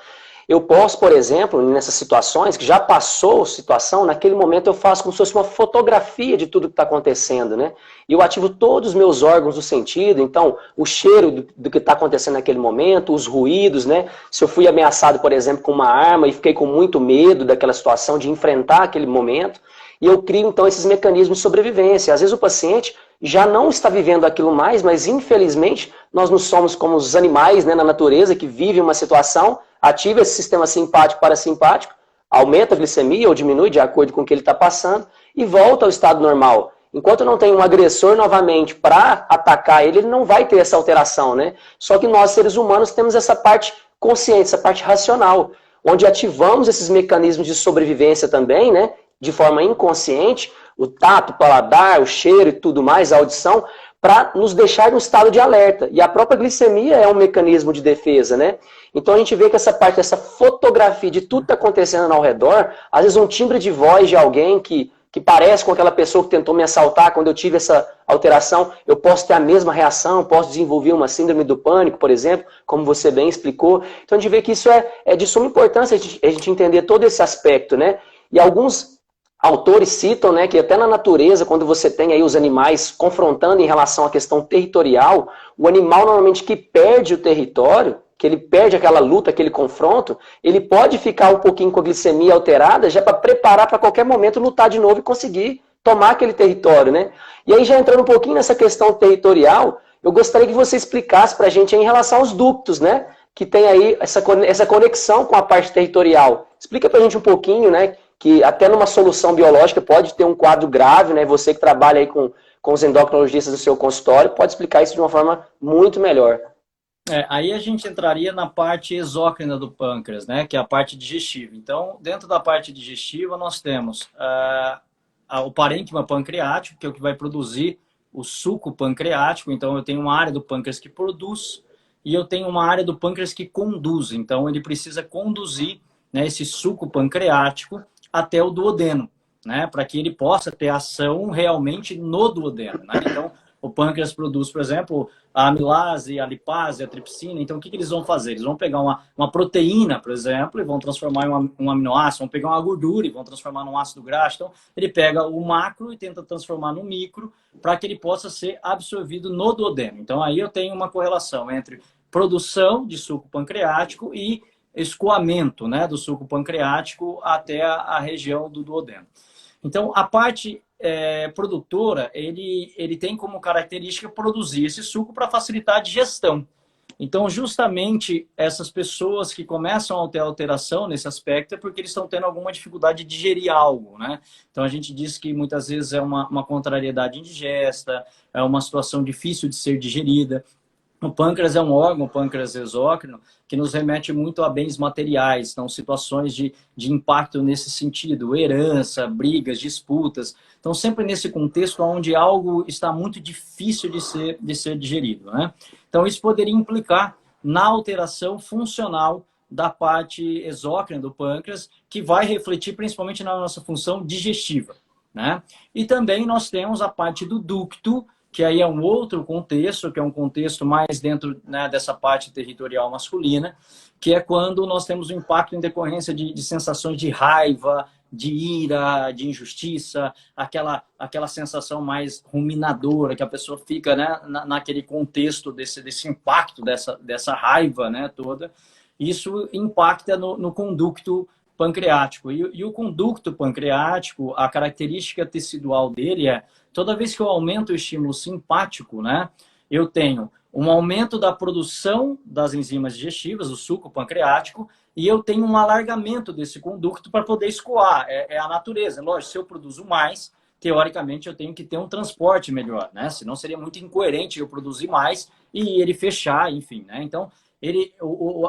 eu posso, por exemplo, nessas situações, que já passou a situação, naquele momento eu faço como se fosse uma fotografia de tudo que está acontecendo, né? E eu ativo todos os meus órgãos do sentido, então, o cheiro do que está acontecendo naquele momento, os ruídos, né? Se eu fui ameaçado, por exemplo, com uma arma e fiquei com muito medo daquela situação, de enfrentar aquele momento, e eu crio, então, esses mecanismos de sobrevivência. Às vezes o paciente já não está vivendo aquilo mais, mas, infelizmente, nós não somos como os animais, né, na natureza, que vivem uma situação, ativa esse sistema simpático parasimpático, aumenta a glicemia ou diminui de acordo com o que ele está passando e volta ao estado normal. Enquanto não tem um agressor novamente para atacar ele, ele não vai ter essa alteração, né? Só que nós, seres humanos, temos essa parte consciente, essa parte racional, onde ativamos esses mecanismos de sobrevivência também, né? De forma inconsciente, o tato, o paladar, o cheiro e tudo mais, a audição, para nos deixar em um estado de alerta. E a própria glicemia é um mecanismo de defesa, né? Então a gente vê que essa parte, essa fotografia de tudo que está acontecendo ao redor, às vezes um timbre de voz de alguém que parece com aquela pessoa que tentou me assaltar quando eu tive essa alteração, eu posso ter a mesma reação, posso desenvolver uma síndrome do pânico, por exemplo, como você bem explicou. Então a gente vê que isso é de suma importância a gente entender todo esse aspecto, né? E alguns autores citam, né, que até na natureza, quando você tem aí os animais confrontando em relação à questão territorial, o animal normalmente que perde o território, que ele perde aquela luta, aquele confronto, ele pode ficar um pouquinho com a glicemia alterada já para preparar para qualquer momento lutar de novo e conseguir tomar aquele território, né? E aí já entrando um pouquinho nessa questão territorial, eu gostaria que você explicasse para a gente em relação aos ductos, né? Que tem aí essa conexão com a parte territorial. Explica para a gente um pouquinho, né? Que até numa solução biológica pode ter um quadro grave, né? Você que trabalha aí com os endocrinologistas do seu consultório pode explicar isso de uma forma muito melhor. Aí a gente entraria na parte exócrina do pâncreas, né? Que é a parte digestiva. Então, dentro da parte digestiva, nós temos o parênquima pancreático, que é o que vai produzir o suco pancreático. Então, eu tenho uma área do pâncreas que produz e eu tenho uma área do pâncreas que conduz. Então, ele precisa conduzir, né, esse suco pancreático até o duodeno, né? Para que ele possa ter ação realmente no duodeno, né? Então, o pâncreas produz, por exemplo, a amilase, a lipase, a tripsina. Então, o que eles vão fazer? Eles vão pegar uma proteína, por exemplo, e vão transformar em um aminoácido, vão pegar uma gordura e vão transformar num ácido graxo. Então, ele pega o macro e tenta transformar no micro para que ele possa ser absorvido no duodeno. Então, aí eu tenho uma correlação entre produção de suco pancreático e escoamento, né, do suco pancreático até a região do duodeno. Então, a parte produtora, ele tem como característica produzir esse suco para facilitar a digestão. Então, justamente essas pessoas que começam a ter alteração nesse aspecto é porque eles estão tendo alguma dificuldade de digerir algo, né? Então, a gente diz que muitas vezes é uma contrariedade indigesta, é uma situação difícil de ser digerida. O pâncreas é um órgão, o pâncreas exócrino, que nos remete muito a bens materiais, então situações de impacto nesse sentido, herança, brigas, disputas. Então, sempre nesse contexto onde algo está muito difícil de ser digerido, né? Então, isso poderia implicar na alteração funcional da parte exócrina do pâncreas, que vai refletir principalmente na nossa função digestiva, né? E também nós temos a parte do ducto, que aí é um outro contexto, que é um contexto mais dentro, né, dessa parte territorial masculina, que é quando nós temos um impacto em decorrência de sensações de raiva, de ira, de injustiça, aquela sensação mais ruminadora, que a pessoa fica, né, naquele contexto desse impacto, dessa raiva, né, toda. Isso impacta no conducto pancreático. E o conducto pancreático, a característica tecidual dele é, toda vez que eu aumento o estímulo simpático, né, eu tenho um aumento da produção das enzimas digestivas, o suco pancreático, e eu tenho um alargamento desse conducto para poder escoar. É a natureza. Lógico, se eu produzo mais, teoricamente eu tenho que ter um transporte melhor, né? Senão seria muito incoerente eu produzir mais e ele fechar, enfim, né? Então,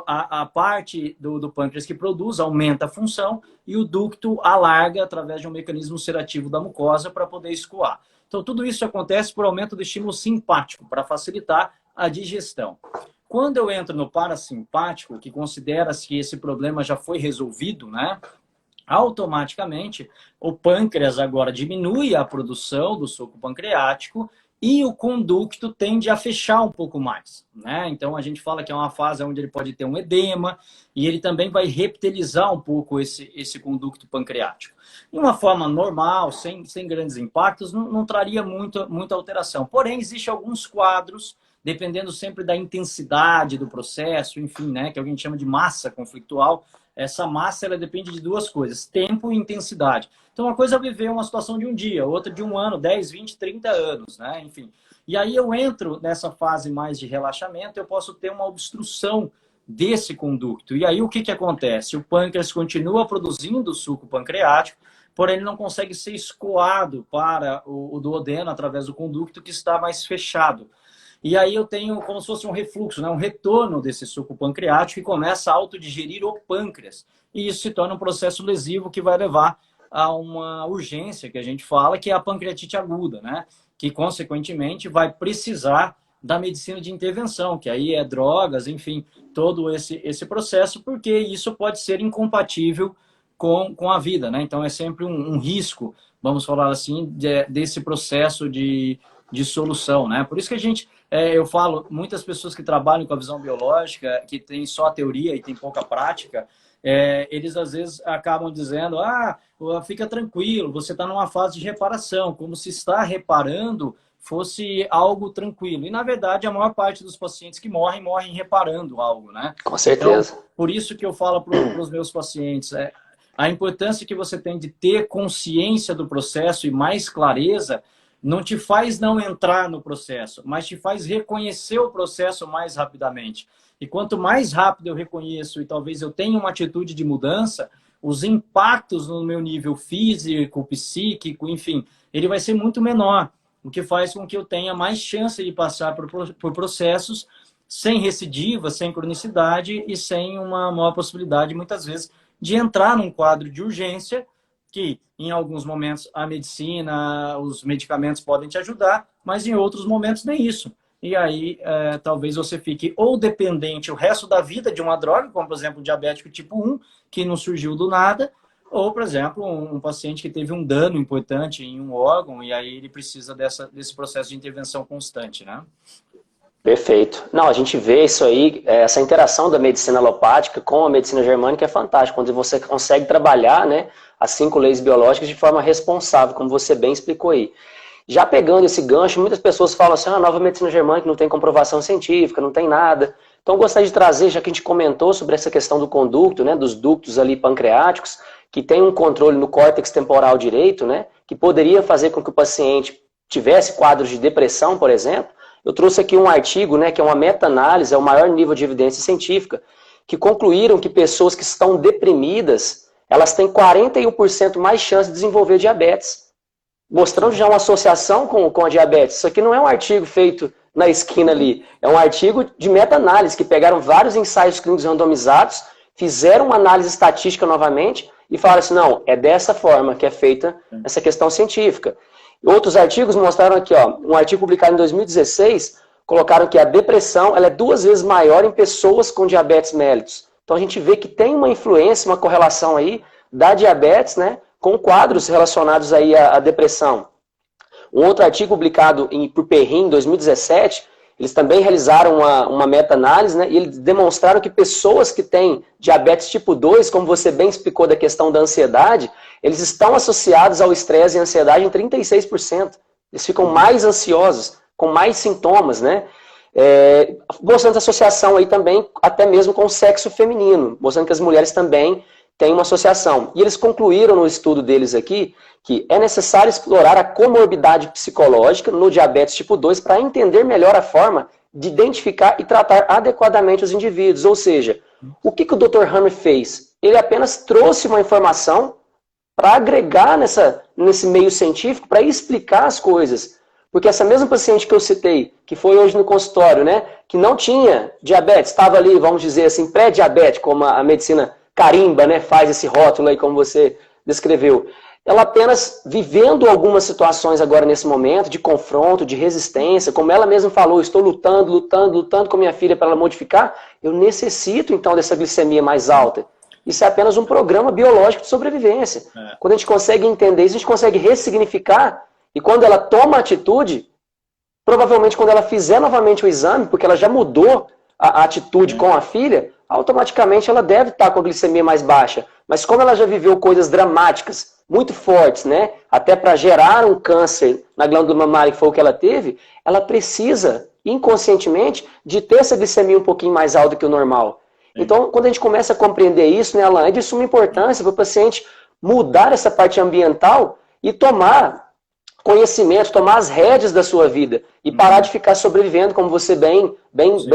a parte do pâncreas que produz aumenta a função e o ducto alarga através de um mecanismo ulcerativo da mucosa para poder escoar. Então, tudo isso acontece por aumento do estímulo simpático, para facilitar a digestão. Quando eu entro no parasimpático, que considera-se que esse problema já foi resolvido, né? Automaticamente, o pâncreas agora diminui a produção do suco pancreático e o conducto tende a fechar um pouco mais, né? Então, a gente fala que é uma fase onde ele pode ter um edema e ele também vai reptilizar um pouco esse conducto pancreático. De uma forma normal, sem grandes impactos, não traria muita alteração. Porém, existem alguns quadros, dependendo sempre da intensidade do processo, enfim, né, que a gente chama de massa conflitual. Essa massa, ela depende de duas coisas, tempo e intensidade. Então, uma coisa é viver uma situação de um dia, outra de um ano, 10, 20, 30 anos, né? Enfim. E aí eu entro nessa fase mais de relaxamento, eu posso ter uma obstrução desse conducto. E aí o que acontece? O pâncreas continua produzindo suco pancreático, porém ele não consegue ser escoado para o duodeno através do conducto que está mais fechado. E aí eu tenho como se fosse um refluxo, né? Um retorno desse suco pancreático que começa a autodigerir o pâncreas. E isso se torna um processo lesivo que vai levar a uma urgência, que a gente fala, que é a pancreatite aguda, né? Que, consequentemente, vai precisar da medicina de intervenção, que aí é drogas, enfim, todo esse processo, porque isso pode ser incompatível com a vida, né? Então, é sempre um risco, vamos falar assim, desse processo de solução, né? Por isso que a gente... eu falo, muitas pessoas que trabalham com a visão biológica, que tem só a teoria e tem pouca prática, eles às vezes acabam dizendo, fica tranquilo, você está numa fase de reparação, como se estar reparando fosse algo tranquilo. E, na verdade, a maior parte dos pacientes que morrem reparando algo, né? Com certeza. Então, por isso que eu falo para os meus pacientes, a importância que você tem de ter consciência do processo e mais clareza não te faz não entrar no processo, mas te faz reconhecer o processo mais rapidamente. E quanto mais rápido eu reconheço e talvez eu tenha uma atitude de mudança, os impactos no meu nível físico, psíquico, enfim, ele vai ser muito menor, o que faz com que eu tenha mais chance de passar por processos sem recidiva, sem cronicidade e sem uma maior possibilidade, muitas vezes, de entrar num quadro de urgência que, em alguns momentos, a medicina, os medicamentos podem te ajudar, mas em outros momentos nem isso. E aí, talvez você fique ou dependente o resto da vida de uma droga, como, por exemplo, o diabético tipo 1, que não surgiu do nada, ou, por exemplo, um paciente que teve um dano importante em um órgão e aí ele precisa desse processo de intervenção constante, né? Perfeito. Não, a gente vê isso aí, essa interação da medicina alopática com a medicina germânica é fantástica, quando você consegue trabalhar, né, as 5 leis biológicas de forma responsável, como você bem explicou aí. Já pegando esse gancho, muitas pessoas falam assim, a nova medicina germânica não tem comprovação científica, não tem nada. Então, eu gostaria de trazer, já que a gente comentou sobre essa questão do conducto, né, dos ductos ali pancreáticos, que tem um controle no córtex temporal direito, né, que poderia fazer com que o paciente tivesse quadros de depressão, por exemplo. Eu trouxe aqui um artigo, né, que é uma meta-análise, é o maior nível de evidência científica, que concluíram que pessoas que estão deprimidas, elas têm 41% mais chance de desenvolver diabetes. Mostrando já uma associação com a diabetes. Isso aqui não é um artigo feito na esquina ali. É um artigo de meta-análise, que pegaram vários ensaios clínicos randomizados, fizeram uma análise estatística novamente e falaram assim, não, é dessa forma que é feita essa questão científica. Outros artigos mostraram aqui, ó, um artigo publicado em 2016, colocaram que a depressão ela é 2 vezes maior em pessoas com diabetes mellitus. Então a gente vê que tem uma influência, uma correlação aí da diabetes, né, com quadros relacionados aí à depressão. Um outro artigo publicado por Perrin em 2017, eles também realizaram uma meta-análise, né, e eles demonstraram que pessoas que têm diabetes tipo 2, como você bem explicou da questão da ansiedade, eles estão associados ao estresse e ansiedade em 36%. Eles ficam mais ansiosos, com mais sintomas, né? Mostrando associação aí também, até mesmo com o sexo feminino, mostrando que as mulheres também têm uma associação. E eles concluíram no estudo deles aqui que é necessário explorar a comorbidade psicológica no diabetes tipo 2 para entender melhor a forma de identificar e tratar adequadamente os indivíduos. Ou seja, o que o Dr. Hammer fez? Ele apenas trouxe uma informação para agregar nesse meio científico, para explicar as coisas. Porque essa mesma paciente que eu citei, que foi hoje no consultório, né, que não tinha diabetes, estava ali, vamos dizer assim, pré-diabético, como a medicina carimba, né, faz esse rótulo aí, como você descreveu. Ela apenas vivendo algumas situações agora nesse momento, de confronto, de resistência, como ela mesma falou, estou lutando com minha filha para ela modificar, eu necessito então dessa glicemia mais alta. Isso é apenas um programa biológico de sobrevivência. Quando a gente consegue entender isso, a gente consegue ressignificar, e quando ela toma atitude, provavelmente quando ela fizer novamente o exame, porque ela já mudou a atitude com a filha, automaticamente ela deve estar com a glicemia mais baixa. Mas como ela já viveu coisas dramáticas, muito fortes, né? Até para gerar um câncer na glândula mamária, que foi o que ela teve, ela precisa, inconscientemente, de ter essa glicemia um pouquinho mais alta que o normal. Então, quando a gente começa a compreender isso, né, Alan, é de suma importância para o paciente mudar essa parte ambiental e tomar conhecimento, tomar as rédeas da sua vida e parar de ficar sobrevivendo, como você bem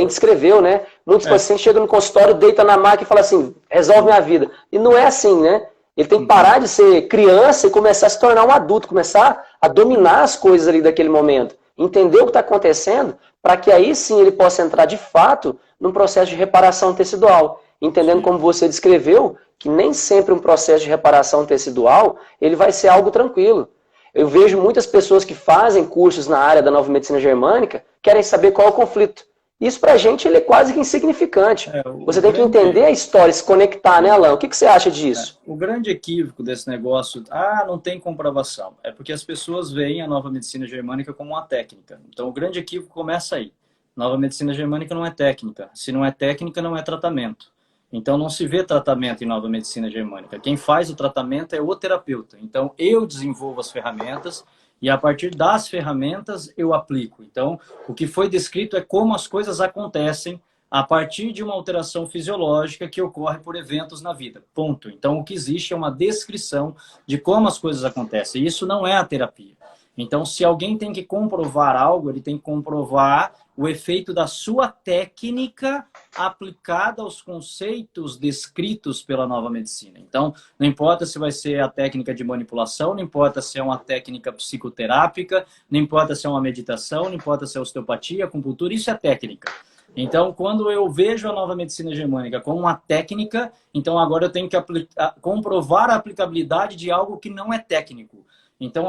descreveu, né? Muitos pacientes chegam no consultório, deitam na maca e falam assim, resolve minha vida. E não é assim, né? Ele tem que parar de ser criança e começar a se tornar um adulto, começar a dominar as coisas ali daquele momento, entender o que está acontecendo, para que aí sim ele possa entrar de fato num processo de reparação tecidual, entendendo como você descreveu, que nem sempre um processo de reparação tecidual ele vai ser algo tranquilo. Eu vejo muitas pessoas que fazem cursos na área da nova medicina germânica, querem saber qual é o conflito. Isso pra gente ele é quase que insignificante. Você tem que entender a história, se conectar, né, Alan? O que você acha disso? O grande equívoco desse negócio, não tem comprovação, é porque as pessoas veem a nova medicina germânica como uma técnica. Então o grande equívoco começa aí. Nova medicina germânica não é técnica. Se não é técnica, não é tratamento. Então não se vê tratamento em nova medicina germânica. Quem faz o tratamento é o terapeuta. Então eu desenvolvo as ferramentas e a partir das ferramentas eu aplico. Então o que foi descrito é como as coisas acontecem a partir de uma alteração fisiológica que ocorre por eventos na vida. Ponto. Então o que existe é uma descrição de como as coisas acontecem. E isso não é a terapia. Então se alguém tem que comprovar algo, ele tem que comprovar o efeito da sua técnica aplicada aos conceitos descritos pela nova medicina. Então, não importa se vai ser a técnica de manipulação, não importa se é uma técnica psicoterápica, não importa se é uma meditação, não importa se é osteopatia, acupuntura, isso é técnica. Então, quando eu vejo a nova medicina germânica como uma técnica, então agora eu tenho que comprovar a aplicabilidade de algo que não é técnico. Então,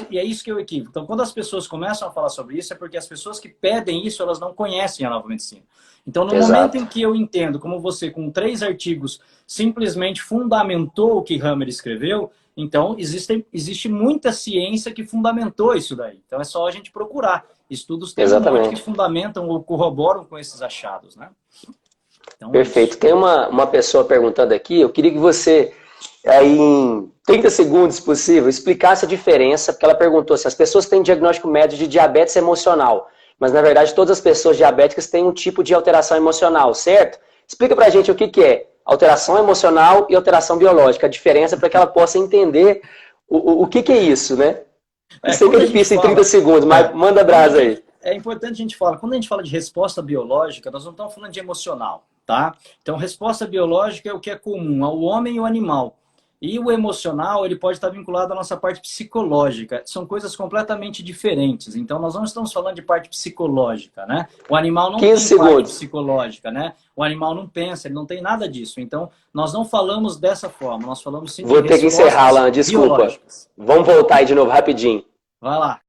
e é isso que é o equívoco. Então, quando as pessoas começam a falar sobre isso, é porque as pessoas que pedem isso, elas não conhecem a nova medicina. Então, no momento em que eu entendo, como você, com 3 artigos, simplesmente fundamentou o que Hammer escreveu, então, existe muita ciência que fundamentou isso daí. Então, é só a gente procurar. Estudos que fundamentam ou corroboram com esses achados, né? Então, perfeito. Tem uma pessoa perguntando aqui, eu queria que você... aí em 30 segundos, se possível, explicasse a diferença, porque ela perguntou se as pessoas têm diagnóstico médio de diabetes emocional, mas na verdade todas as pessoas diabéticas têm um tipo de alteração emocional, certo? Explica pra gente o que é alteração emocional e alteração biológica, a diferença para que ela possa entender o que é isso, né? Eu sei que é difícil em 30 segundos, mas manda brasa aí. é importante a gente falar, quando a gente fala de resposta biológica, nós não estamos falando de emocional, tá? Então, resposta biológica é o que é comum ao homem e ao animal. E o emocional, ele pode estar vinculado à nossa parte psicológica. São coisas completamente diferentes. Então, nós não estamos falando de parte psicológica, né? O animal não 15 tem parte segundos. psicológica, né? O animal não pensa, ele não tem nada disso. Então, nós não falamos dessa forma. Nós falamos sim de Vou ter que encerrar, respostas Alan, desculpa. biológicas. Vamos voltar aí de novo rapidinho. Vai lá.